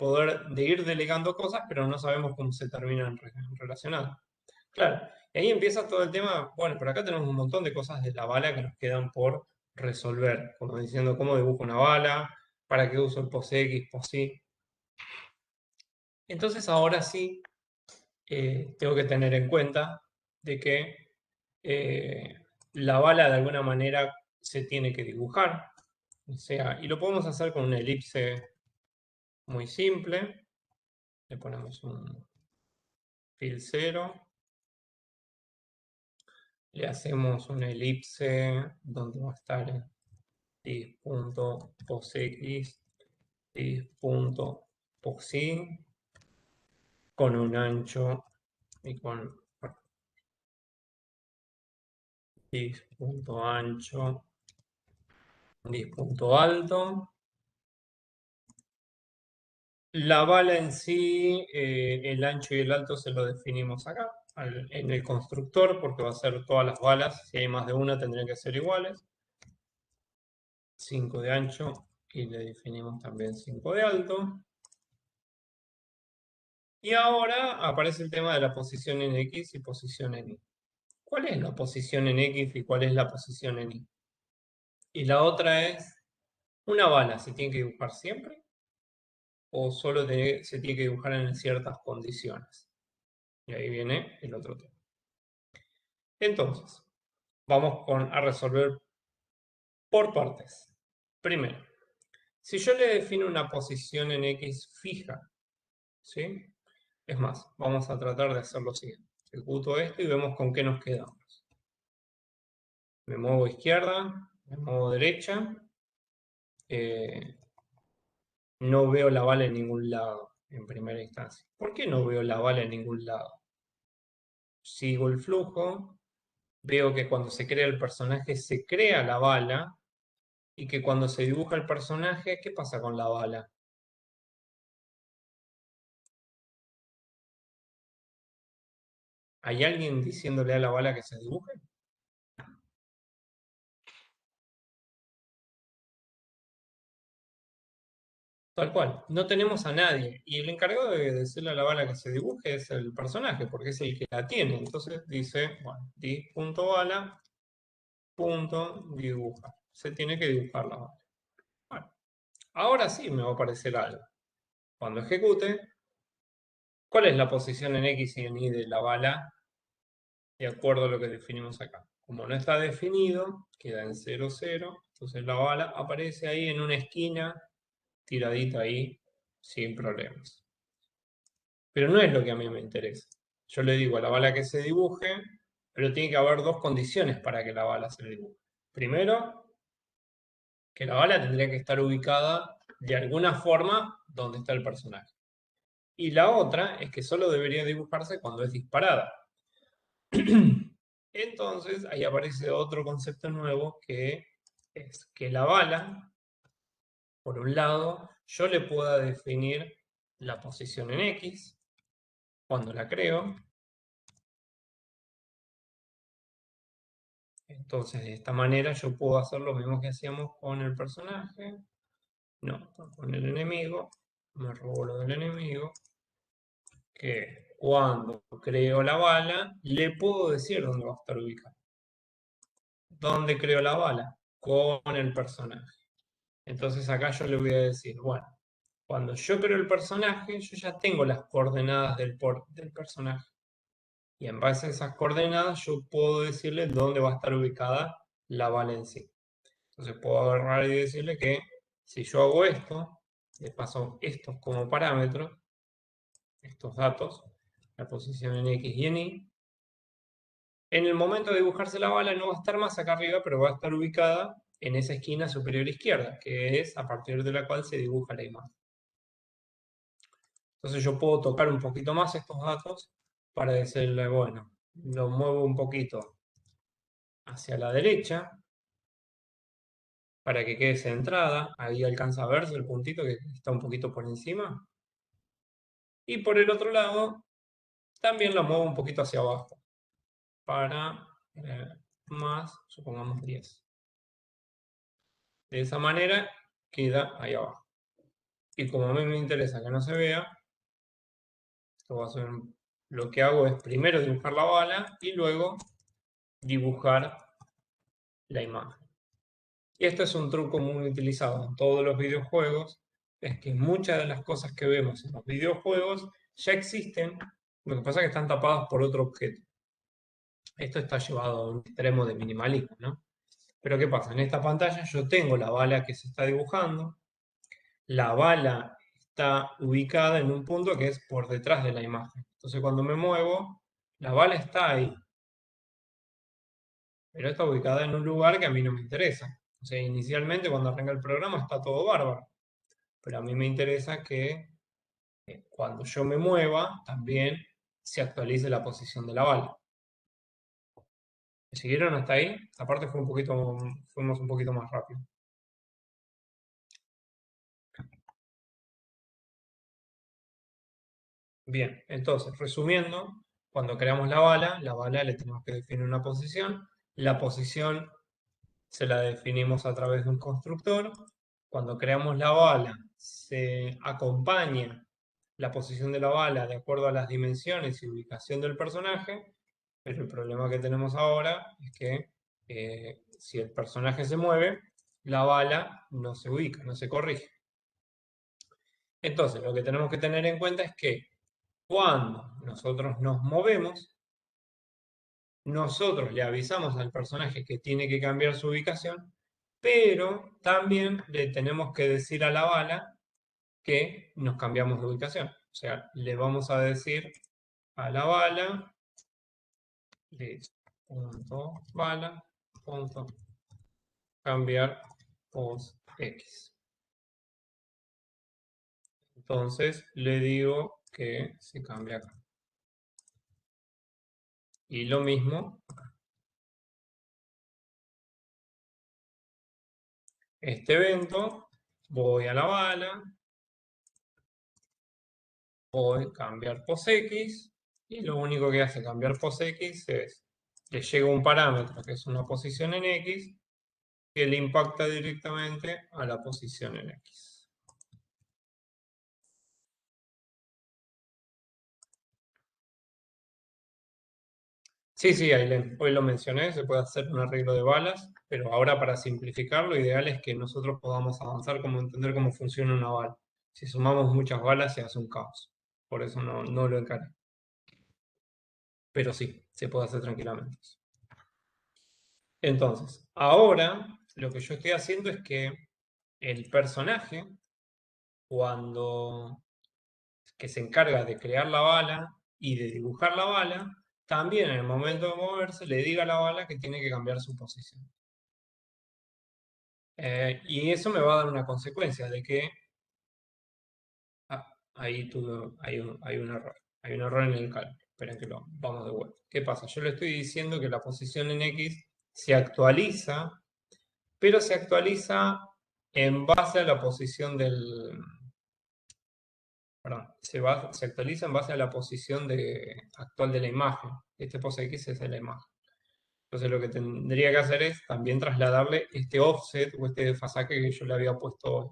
ir delegando cosas, pero no sabemos cómo se terminan relacionando. Claro, y ahí empieza todo el tema, bueno, por acá tenemos un montón de cosas de la bala que nos quedan por resolver, como diciendo cómo dibujo una bala, para qué uso el POSX, POSI. Entonces ahora sí tengo que tener en cuenta de que eh, la bala de alguna manera se tiene que dibujar, o sea, y lo podemos hacer con una elipse muy simple, le ponemos un fil 0, le hacemos una elipse donde va a estar dis.posx, dis.posy, con un ancho y con dis.ancho, dis.alto. La bala en sí, el ancho y el alto se lo definimos acá, en el constructor, porque va a ser todas las balas. Si hay más de una, tendrían que ser iguales. 5 de ancho y le definimos también 5 de alto. Y ahora aparece el tema de la posición en X y posición en Y. ¿Cuál es la posición en X y cuál es la posición en Y? Y la otra es, ¿una bala se tiene que dibujar siempre o solo se tiene que dibujar en ciertas condiciones? Y ahí viene el otro tema. Entonces, vamos a resolver por partes. Primero, si yo le defino una posición en X fija, ¿sí? Es más, vamos a tratar de hacer lo siguiente. Ejecuto esto y vemos con qué nos quedamos. Me muevo a izquierda, me muevo a derecha. No veo la bala en ningún lado. en primera instancia. ¿Por qué no veo la bala en ningún lado? Sigo el flujo, veo que cuando se crea el personaje se crea la bala y que cuando se dibuja el personaje, ¿qué pasa con la bala? ¿Hay alguien diciéndole a la bala que se dibuje? Tal cual, no tenemos a nadie. Y el encargado de decirle a la bala que se dibuje es el personaje, porque es el que la tiene. Entonces dice, bueno, di.bala, punto, dibuja. Se tiene que dibujar la bala. Bueno, ahora sí me va a aparecer algo. Cuando ejecute, ¿cuál es la posición en X y en Y de la bala? De acuerdo a lo que definimos acá. Como no está definido, queda en 0, 0. Entonces la bala aparece ahí en una esquina, tiradita ahí, sin problemas. Pero no es lo que a mí me interesa. Yo le digo a la bala que se dibuje, pero tiene que haber dos condiciones para que la bala se dibuje. Primero, que la bala tendría que estar ubicada de alguna forma donde está el personaje. Y la otra es que solo debería dibujarse cuando es disparada. Entonces, ahí aparece otro concepto nuevo que es que la bala, por un lado, yo le pueda definir la posición en X cuando la creo. Entonces, de esta manera yo puedo hacer lo mismo que hacíamos con el personaje. No, con el enemigo. Me robo lo del enemigo. Que cuando creo la bala, le puedo decir dónde va a estar ubicado. ¿Dónde creo la bala? Con el personaje. Entonces acá yo le voy a decir, bueno, cuando yo creo el personaje, yo ya tengo las coordenadas del personaje. Y en base a esas coordenadas yo puedo decirle dónde va a estar ubicada la bala en sí. Entonces puedo agarrar y decirle que si yo hago esto, le paso estos como parámetros, estos datos, la posición en X y en Y, en el momento de dibujarse la bala no va a estar más acá arriba, pero va a estar ubicada en esa esquina superior izquierda, que es a partir de la cual se dibuja la imagen. Entonces yo puedo tocar un poquito más estos datos para decirle, bueno, lo muevo un poquito hacia la derecha para que quede centrada. Ahí alcanza a verse el puntito que está un poquito por encima. Y por el otro lado, también lo muevo un poquito hacia abajo para más, supongamos 10. De esa manera queda ahí abajo. Y como a mí me interesa que no se vea, esto va a ser, lo que hago es primero dibujar la bala y luego dibujar la imagen. Y esto es un truco muy utilizado en todos los videojuegos, es que muchas de las cosas que vemos en los videojuegos ya existen, lo que pasa es que están tapadas por otro objeto. Esto está llevado a un extremo de minimalismo, ¿no? Pero ¿qué pasa? En esta pantalla yo tengo la bala que se está dibujando, la bala está ubicada en un punto que es por detrás de la imagen. Entonces cuando me muevo, la bala está ahí, pero está ubicada en un lugar que a mí no me interesa. O sea, inicialmente cuando arranca el programa está todo bárbaro, pero a mí me interesa que cuando yo me mueva también se actualice la posición de la bala. ¿Me siguieron hasta ahí? Esta parte fue fuimos un poquito más rápido. Bien, entonces, resumiendo, cuando creamos la bala le tenemos que definir una posición. La posición se la definimos a través de un constructor. Cuando creamos la bala, se acompaña la posición de la bala de acuerdo a las dimensiones y ubicación del personaje. Pero el problema que tenemos ahora es que si el personaje se mueve, la bala no se ubica, no se corrige. Entonces, lo que tenemos que tener en cuenta es que cuando nosotros nos movemos, nosotros le avisamos al personaje que tiene que cambiar su ubicación, pero también le tenemos que decir a la bala que nos cambiamos de ubicación. O sea, le vamos a decir a la bala, punto bala, punto cambiar pos X. Entonces le digo que se cambie acá. Y lo mismo acá. Este evento, voy a la bala, voy a cambiar PosX, y lo único que hace cambiar PosX es, le llega un parámetro que es una posición en X, que le impacta directamente a la posición en X. Sí, Ailén, hoy lo mencioné, se puede hacer un arreglo de balas, pero ahora para simplificar lo ideal es que nosotros podamos avanzar como entender cómo funciona una bala. Si sumamos muchas balas se hace un caos, por eso no lo encaré. Pero sí, se puede hacer tranquilamente. Entonces, ahora lo que yo estoy haciendo es que el personaje, cuando que se encarga de crear la bala y de dibujar la bala, también en el momento de moverse le diga a la bala que tiene que cambiar su posición. Y eso me va a dar una consecuencia de que ahí hay un error. Hay un error en el cálculo. Esperen que lo vamos de vuelta. ¿Qué pasa? Yo le estoy diciendo que la posición en X se actualiza, pero se actualiza en base a la posición del... Perdón, se actualiza en base a la posición actual de la imagen. Este PosX es de la imagen. Entonces lo que tendría que hacer es también trasladarle este offset o este desfasaje que yo le había puesto hoy.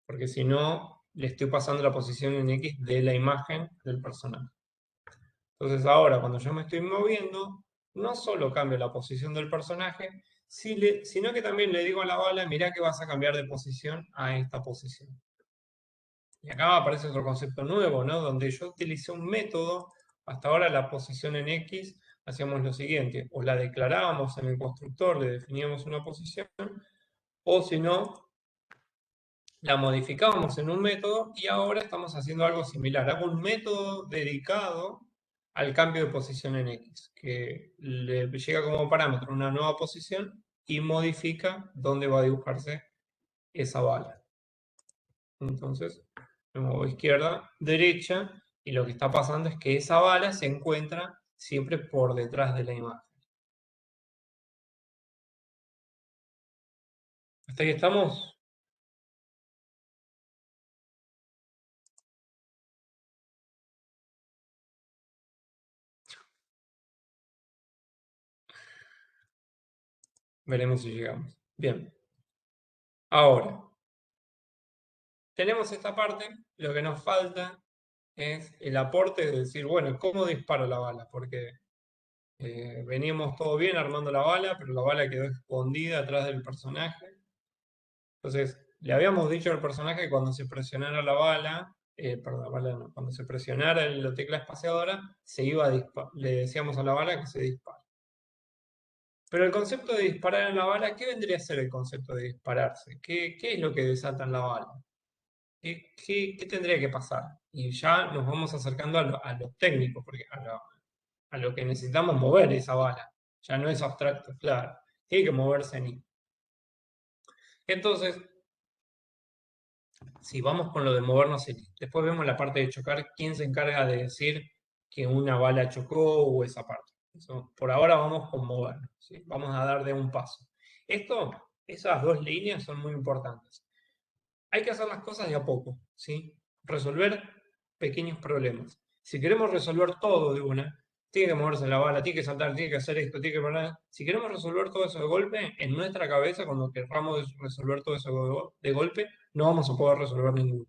Porque si no, le estoy pasando la posición en X de la imagen del personaje. Entonces ahora, cuando yo me estoy moviendo, no solo cambio la posición del personaje, sino que también le digo a la bala, mirá que vas a cambiar de posición a esta posición. Y acá aparece otro concepto nuevo, ¿no? Donde yo utilicé un método, hasta ahora la posición en X, hacíamos lo siguiente, o la declarábamos en el constructor, le definíamos una posición, o si no, la modificábamos en un método y ahora estamos haciendo algo similar. Hago un método dedicado al cambio de posición en X, que le llega como parámetro una nueva posición y modifica dónde va a dibujarse esa bala. Entonces, me muevo izquierda, derecha, y lo que está pasando es que esa bala se encuentra siempre por detrás de la imagen. ¿Hasta ahí estamos? Veremos si llegamos. Bien. Ahora, tenemos esta parte, lo que nos falta es el aporte de decir, bueno, ¿cómo disparo la bala? Porque veníamos todo bien armando la bala, pero la bala quedó escondida atrás del personaje. Entonces, le habíamos dicho al personaje que cuando se presionara la bala, perdón, la bala no, cuando se presionara la tecla espaciadora, se iba a le decíamos a la bala que se dispara. Pero el concepto de disparar en la bala, ¿qué vendría a ser el concepto de dispararse? ¿Qué es lo que desata en la bala? ¿Qué tendría que pasar? Y ya nos vamos acercando a lo técnico, porque a lo que necesitamos mover esa bala. Ya no es abstracto, claro. Tiene que moverse en I. Entonces, si vamos con lo de movernos en I, después vemos la parte de chocar, quién se encarga de decir que una bala chocó o esa parte. Por ahora vamos con movernos, ¿sí? Vamos a dar de un paso. Esas dos líneas son muy importantes. Hay que hacer las cosas de a poco, ¿sí? Resolver pequeños problemas. Si queremos resolver todo de una, tiene que moverse la bala, tiene que saltar, tiene que hacer esto, tiene que parar. Si queremos resolver todo eso de golpe, en nuestra cabeza, cuando queramos resolver todo eso de golpe, no vamos a poder resolver ninguno.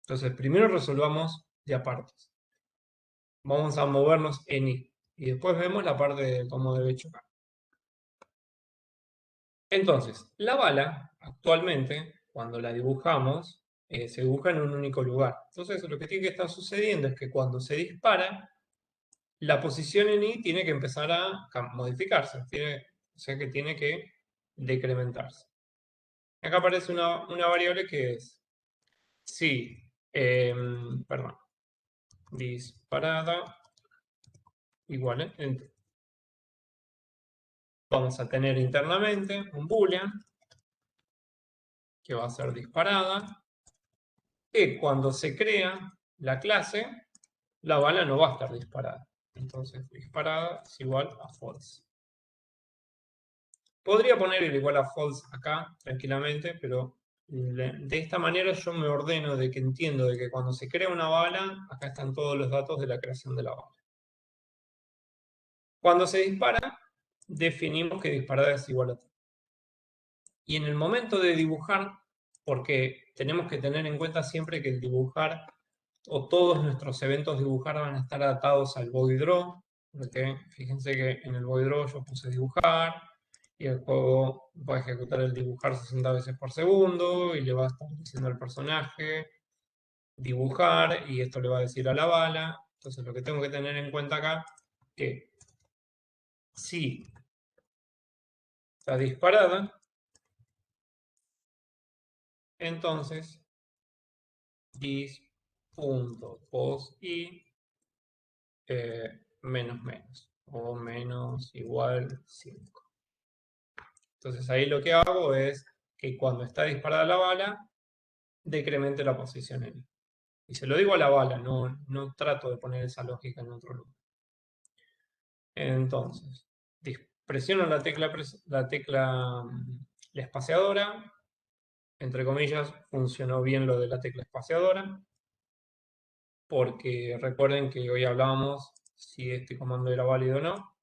Entonces, primero resolvamos de apartes. Vamos a movernos en I. Y después vemos la parte de cómo debe chocar. Entonces, la bala, actualmente, cuando la dibujamos, se dibuja en un único lugar. Entonces, lo que tiene que estar sucediendo es que cuando se dispara, la posición en I tiene que empezar a modificarse, o sea que tiene que decrementarse. Acá aparece una variable que es si, perdón, disparada igual, vamos a tener internamente un boolean que va a ser disparada, que cuando se crea la clase, la bala no va a estar disparada. Entonces, disparada es igual a false. Podría poner el igual a false acá, tranquilamente, pero de esta manera yo me ordeno de que entiendo de que cuando se crea una bala, acá están todos los datos de la creación de la bala. Cuando se dispara, definimos que disparada es igual a 3. Y en el momento de dibujar, porque tenemos que tener en cuenta siempre que el dibujar o todos nuestros eventos dibujar van a estar atados al body draw, porque fíjense que en el body draw yo puse dibujar y el juego va a ejecutar el dibujar 60 veces por segundo y le va a estar diciendo al personaje dibujar y esto le va a decir a la bala. Entonces lo que tengo que tener en cuenta acá es que si está disparada, entonces dis.posi menos menos o menos igual 5. Entonces ahí lo que hago es que cuando está disparada la bala, decremente la posición en I. Y se lo digo a la bala, no trato de poner esa lógica en otro lugar. Entonces, presiono la tecla la espaciadora. Entre comillas, funcionó bien lo de la tecla espaciadora. Porque recuerden que hoy hablábamos si este comando era válido o no.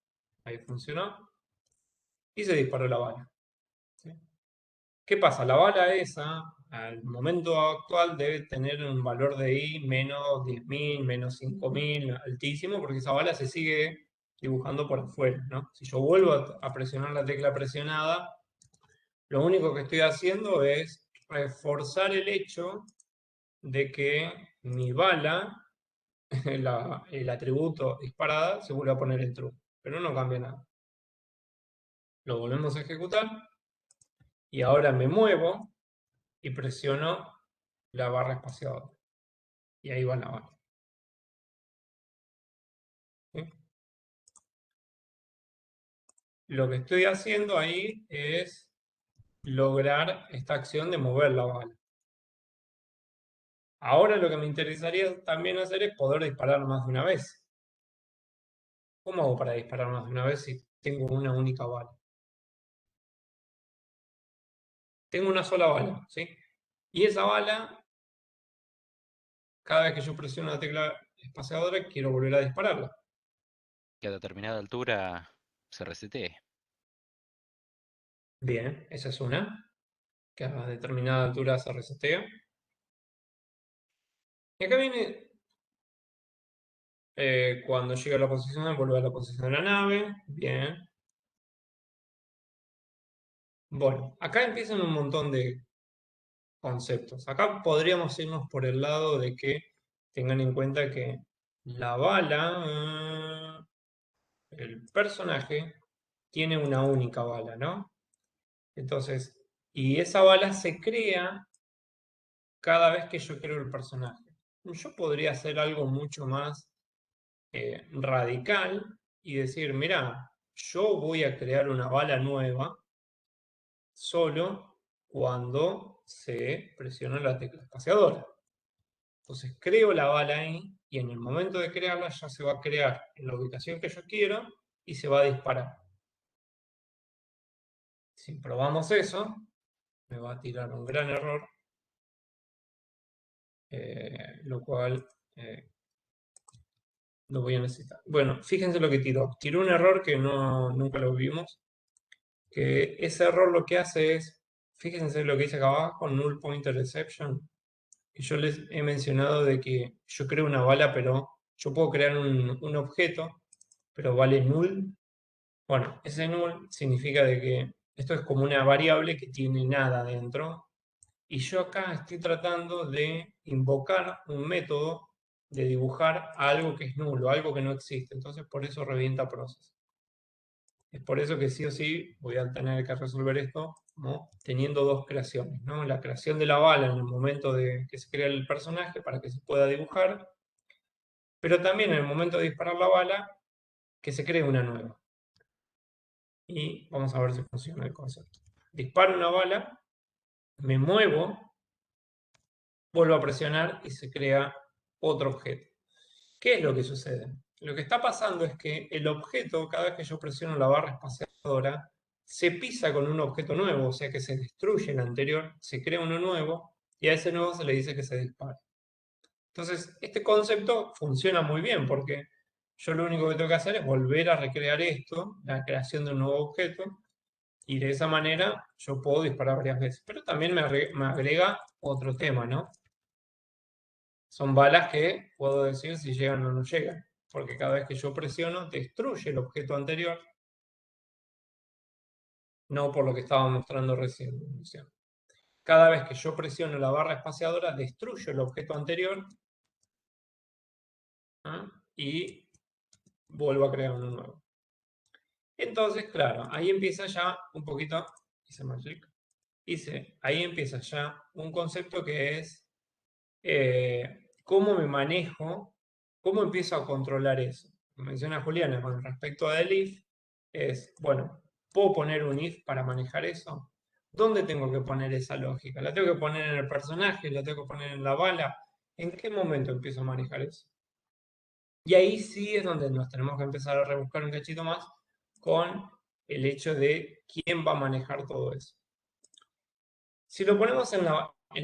Ahí funcionó. Y se disparó la bala. ¿Sí? ¿Qué pasa? La bala esa, al momento actual, debe tener un valor de I menos 10.000, menos 5.000, altísimo, porque esa bala se sigue dibujando por afuera, ¿no? Si yo vuelvo a presionar la tecla presionada, lo único que estoy haciendo es reforzar el hecho de que mi bala, el atributo disparada, se vuelve a poner en true, pero no cambia nada. Lo volvemos a ejecutar y ahora me muevo y presiono la barra espaciadora. Y ahí va la bala. ¿Sí? Lo que estoy haciendo ahí es lograr esta acción de mover la bala. Ahora lo que me interesaría también hacer es poder disparar más de una vez. ¿Cómo hago para disparar más de una vez si tengo una única bala? Tengo una sola bala, ¿sí? Y esa bala, cada vez que yo presiono la tecla espaciadora, quiero volver a dispararla. Que a determinada altura se resetee. Bien, esa es una, que a determinada altura se resetea. Y acá viene cuando llega a la posición, vuelve a la posición de la nave. Bien. Bueno, acá empiezan un montón de conceptos. Acá podríamos irnos por el lado de que tengan en cuenta que la bala, el personaje, tiene una única bala, ¿no? Entonces, y esa bala se crea cada vez que yo creo el personaje. Yo podría hacer algo mucho más radical y decir, mira, yo voy a crear una bala nueva solo cuando se presiona la tecla espaciadora. Entonces creo la bala ahí y en el momento de crearla ya se va a crear en la ubicación que yo quiero y se va a disparar. Si probamos eso, me va a tirar un gran error, lo cual lo voy a necesitar. Bueno, fíjense lo que tiró. Tiró un error que nunca lo vimos, que ese error lo que hace es, fíjense lo que dice acá abajo, null pointer exception, que yo les he mencionado de que yo creo una bala, pero yo puedo crear un objeto, pero vale null. Bueno, ese null significa de que esto es como una variable que tiene nada dentro, y yo acá estoy tratando de invocar un método de dibujar algo que es nulo, algo que no existe. Entonces por eso revienta process. Es por eso que sí o sí voy a tener que resolver esto, ¿no? Teniendo dos creaciones, ¿no? La creación de la bala en el momento de que se crea el personaje para que se pueda dibujar, pero también en el momento de disparar la bala, que se cree una nueva. Y vamos a ver si funciona el concepto. Disparo una bala me muevo, vuelvo a presionar y se crea otro objeto. ¿Qué es lo que sucede? Lo que está pasando es que el objeto, cada vez que yo presiono la barra espaciadora, se pisa con un objeto nuevo, o sea que se destruye el anterior, se crea uno nuevo y a ese nuevo se le dice que se dispare. Entonces, este concepto funciona muy bien porque yo lo único que tengo que hacer es volver a recrear esto, la creación de un nuevo objeto, y de esa manera yo puedo disparar varias veces. Pero también me agrega otro tema, ¿no? Son balas que puedo decir si llegan o no llegan, porque cada vez que yo presiono destruye el objeto anterior, no por lo que estaba mostrando recién. Cada vez que yo presiono la barra espaciadora destruyo el objeto anterior, ¿ah? Y vuelvo a crear uno nuevo. Entonces, claro, ahí empieza ya un poquito, ahí empieza ya un concepto que es cómo me manejo, cómo empiezo a controlar eso. Menciona Juliana con respecto a del if, es, bueno, ¿puedo poner un if para manejar eso? ¿Dónde tengo que poner esa lógica? ¿La tengo que poner en el personaje? ¿La tengo que poner en la bala? ¿En qué momento empiezo a manejar eso? Y ahí sí es donde nos tenemos que empezar a rebuscar un cachito más con el hecho de quién va a manejar todo eso. Si lo ponemos en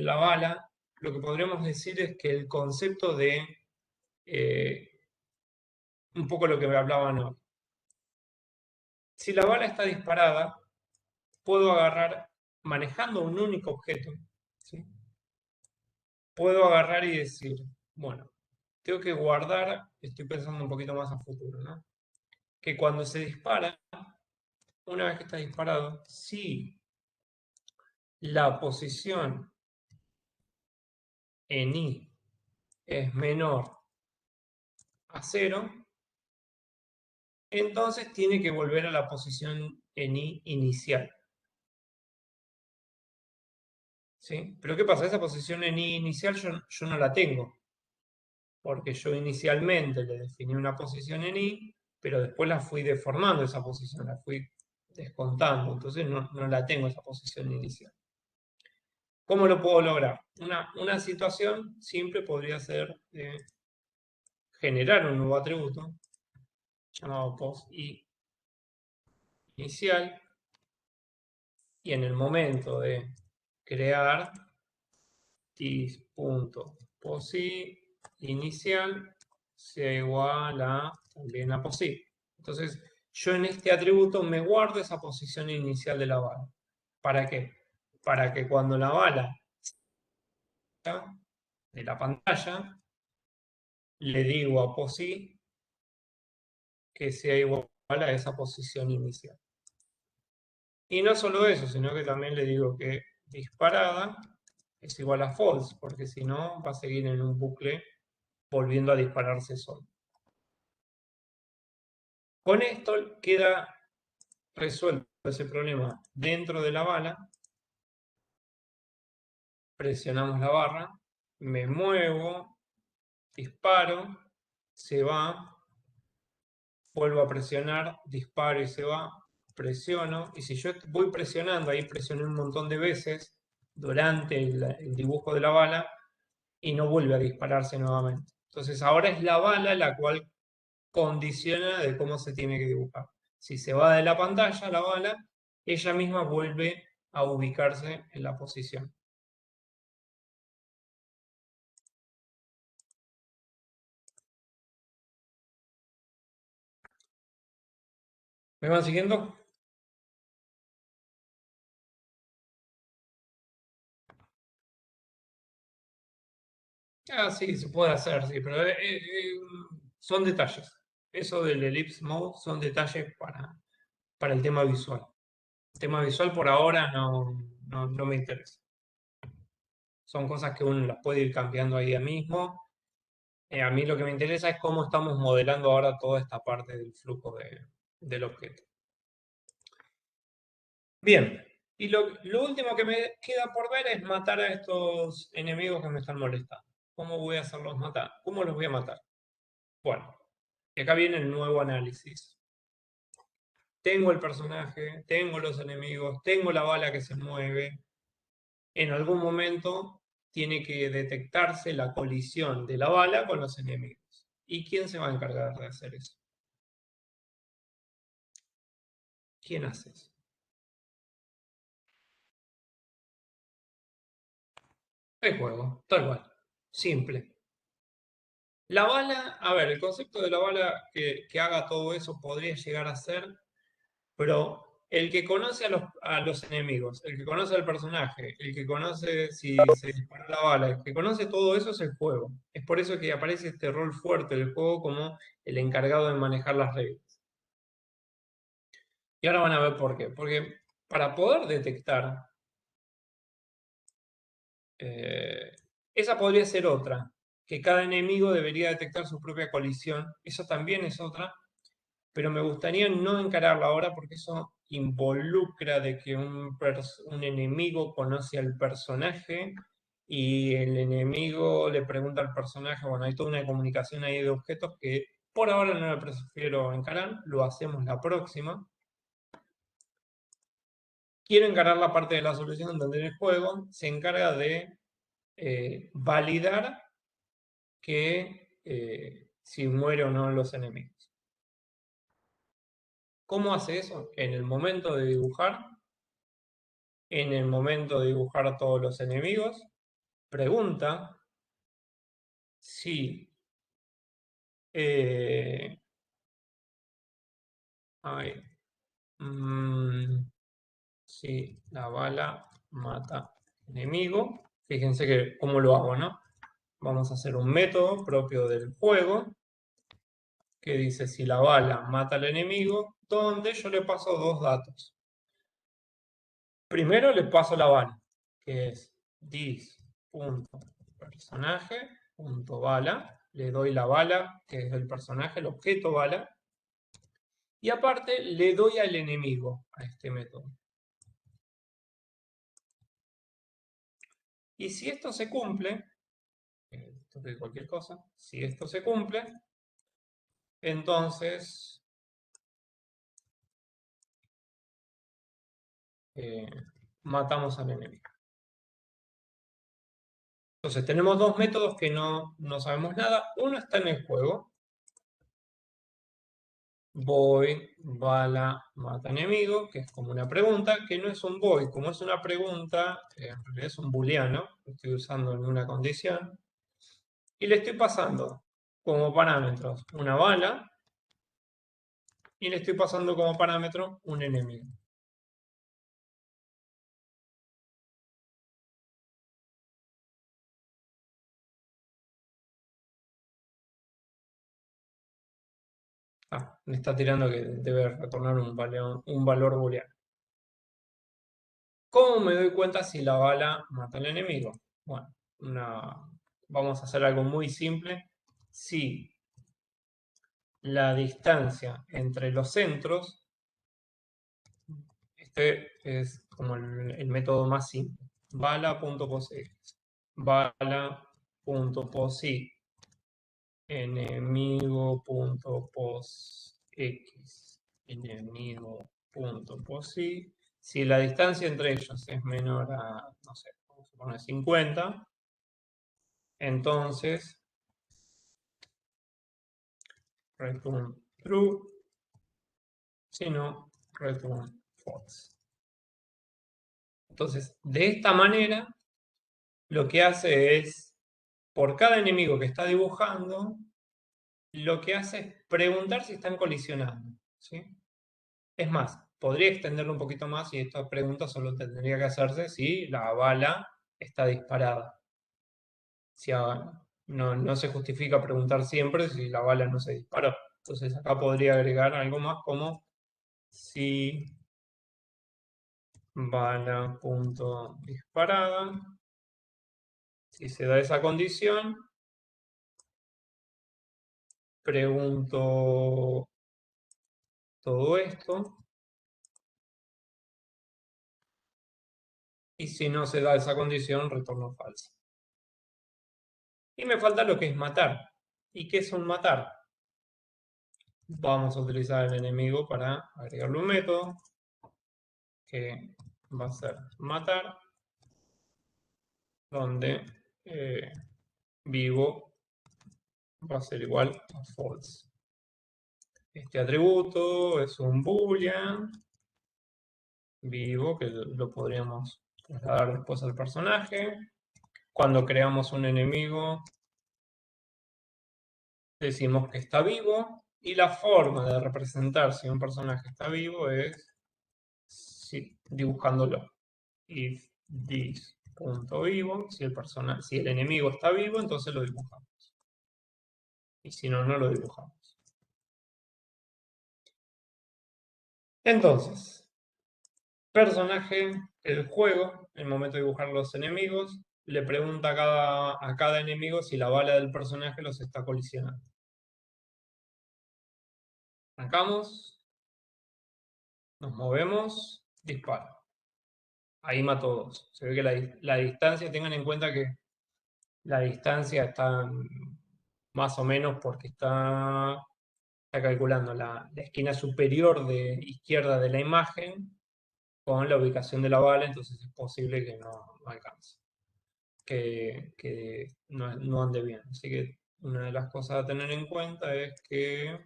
la bala, lo que podríamos decir es que el concepto de un poco lo que me hablaban hoy. Si la bala está disparada, puedo agarrar, manejando un único objeto, ¿sí? Puedo agarrar y decir, bueno, tengo que guardar, estoy pensando un poquito más a futuro, ¿no? Que cuando se dispara, una vez que está disparado, si la posición en I es menor a 0, entonces tiene que volver a la posición en I inicial. ¿Sí? Pero ¿qué pasa? Esa posición en I inicial yo no la tengo, porque yo inicialmente le definí una posición en I, pero después la fui deformando esa posición, la fui descontando, entonces no la tengo esa posición inicial. ¿Cómo lo puedo lograr? Una situación simple podría ser generar un nuevo atributo llamado posi inicial, y en el momento de crear tis.posi inicial sea igual a también a posi. Entonces, yo en este atributo me guardo esa posición inicial de la bala. ¿Para qué? Para que cuando la bala de la pantalla, le digo a posi que sea igual a esa posición inicial. Y no solo eso, sino que también le digo que disparada es igual a false, porque si no va a seguir en un bucle volviendo a dispararse solo. Con esto queda resuelto ese problema dentro de la bala. Presionamos la barra, me muevo, disparo, se va, vuelvo a presionar, disparo y se va, presiono, y si yo voy presionando, ahí presioné un montón de veces durante el dibujo de la bala y no vuelve a dispararse nuevamente. Entonces ahora es la bala la cual condiciona de cómo se tiene que dibujar. Si se va de la pantalla la bala, ella misma vuelve a ubicarse en la posición. ¿Me van siguiendo? Ah, sí, se puede hacer, sí, pero son detalles. Eso del ellipse mode son detalles para el tema visual. El tema visual por ahora no me interesa. Son cosas que uno las puede ir cambiando ahí mismo. A mí lo que me interesa es cómo estamos modelando ahora toda esta parte del flujo del objeto. Bien, y lo último que me queda por ver es matar a estos enemigos que me están molestando. ¿Cómo voy a hacerlos matar? ¿Cómo los voy a matar? Bueno, y acá viene el nuevo análisis. Tengo el personaje, tengo los enemigos, tengo la bala que se mueve. en algún momento tiene que detectarse la colisión de la bala con los enemigos. ¿Y quién se va a encargar de hacer eso? ¿Quién hace eso? El juego, tal cual. Simple. La bala, a ver, el concepto de la bala que haga todo eso podría llegar a ser, pero el que conoce a los enemigos, el que conoce al personaje, el que conoce si se dispara la bala, el que conoce todo eso es el juego. Es por eso que aparece este rol fuerte del juego como el encargado de manejar las reglas. Y ahora van a ver por qué. Porque para poder detectar, esa podría ser otra, que cada enemigo debería detectar su propia colisión. Eso también es otra, pero me gustaría no encararla ahora porque eso involucra de que un enemigo conoce al personaje y el enemigo le pregunta al personaje, bueno, hay toda una comunicación ahí de objetos que por ahora no la prefiero encarar, lo hacemos la próxima. Quiero encarar la parte de la solución donde el juego se encarga de validar que si muere o no los enemigos. ¿Cómo hace eso? En el momento de dibujar a todos los enemigos, pregunta si, si la bala mata enemigo. Fíjense que cómo lo hago, ¿no? Vamos a hacer un método propio del juego que dice si la bala mata al enemigo, donde yo le paso dos datos. Primero le paso la bala, que es dis.personaje.bala. Le doy la bala, que es del personaje, el objeto bala. Y aparte le doy al enemigo a este método. Y si esto se cumple, cualquier cosa, si esto se cumple, entonces matamos al enemigo. Entonces tenemos dos métodos que no sabemos nada. Uno está en el juego. Voy, bala, mata enemigo, que es como una pregunta, que no es un void, como es una pregunta, en realidad es un booleano, lo estoy usando en una condición, y le estoy pasando como parámetros una bala, y le estoy pasando como parámetro un enemigo. Me está tirando que debe retornar un valor booleano. ¿Cómo me doy cuenta si la bala mata al enemigo? Bueno, vamos a hacer algo muy simple. Si la distancia entre los centros, este es como el método más simple, bala.posx, bala.posy, enemigo.posx, enemigo.posy. Si la distancia entre ellos es menor a, no sé, vamos a poner 50, entonces return true, si no, return false. Entonces, de esta manera, lo que hace es, por cada enemigo que está dibujando, lo que hace es preguntar si están colisionando, ¿sí? Es más, podría extenderlo un poquito más y esta pregunta solo tendría que hacerse si la bala está disparada. Si no se justifica preguntar siempre si la bala no se disparó. Entonces acá podría agregar algo más como si bala.disparada. Si se da esa condición, pregunto todo esto. Y si no se da esa condición, retorno falso. Y me falta lo que es matar. ¿Y qué es un matar? Vamos a utilizar el enemigo para agregarle un método que va a ser matar. donde vivo va a ser igual a false. Este atributo es un boolean vivo que lo podríamos trasladar después al personaje. Cuando creamos un enemigo, decimos que está vivo. Y la forma de representar si un personaje está vivo es dibujándolo. If this.vivo, si el enemigo está vivo, entonces lo dibujamos. Y si no, no lo dibujamos. Entonces, personaje, el juego, en el momento de dibujar los enemigos, le pregunta a cada enemigo si la bala del personaje los está colisionando. Arrancamos, nos movemos, disparo. Ahí mató dos. Se ve que la distancia, tengan en cuenta que la distancia está más o menos porque está calculando la esquina superior de izquierda de la imagen con la ubicación de la bala, entonces es posible que no alcance, que no ande bien. Así que una de las cosas a tener en cuenta es que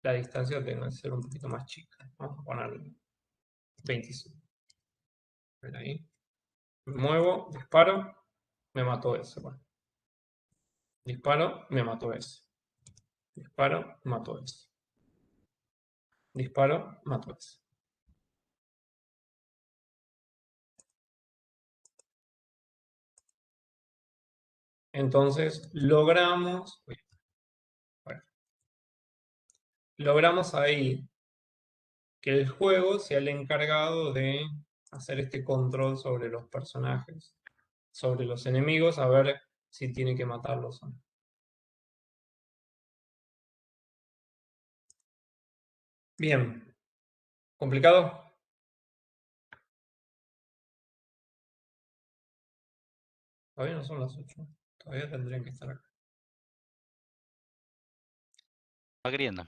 la distancia tenga que ser un poquito más chica. Vamos a poner 25. Ven ahí. Me muevo, disparo, me mató ese. Bueno. Disparo, me mató ese. Disparo, mató ese. Disparo, mató ese. Entonces logramos ahí que el juego sea el encargado de hacer este control sobre los personajes, sobre los enemigos, a ver si tiene que matarlos o no. Bien. ¿Complicado? Todavía no son las 8. Todavía tendrían que estar acá. Va queriendo.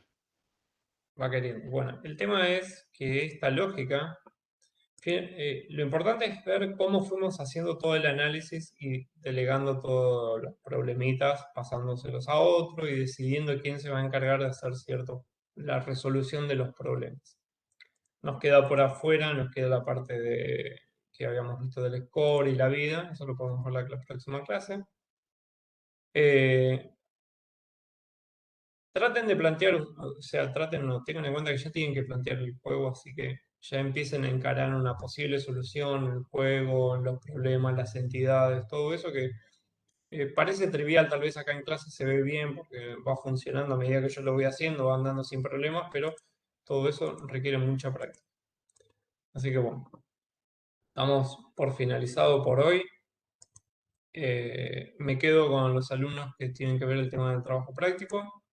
Va queriendo. Bueno, el tema es que esta lógica, lo importante es ver cómo fuimos haciendo todo el análisis y delegando todos los problemitas, pasándoselos a otro y decidiendo quién se va a encargar de hacer la resolución de los problemas. Nos queda por afuera, nos queda la parte que habíamos visto del score y la vida, eso lo podemos ver en la próxima clase. Traten de plantear, o sea, tengan en cuenta que ya tienen que plantear el juego, así que ya empiecen a encarar una posible solución, el juego, los problemas, las entidades, todo eso que parece trivial, tal vez acá en clase se ve bien porque va funcionando a medida que yo lo voy haciendo, va andando sin problemas, pero todo eso requiere mucha práctica. Así que bueno, estamos por finalizado por hoy. Me quedo con los alumnos que tienen que ver el tema del trabajo práctico.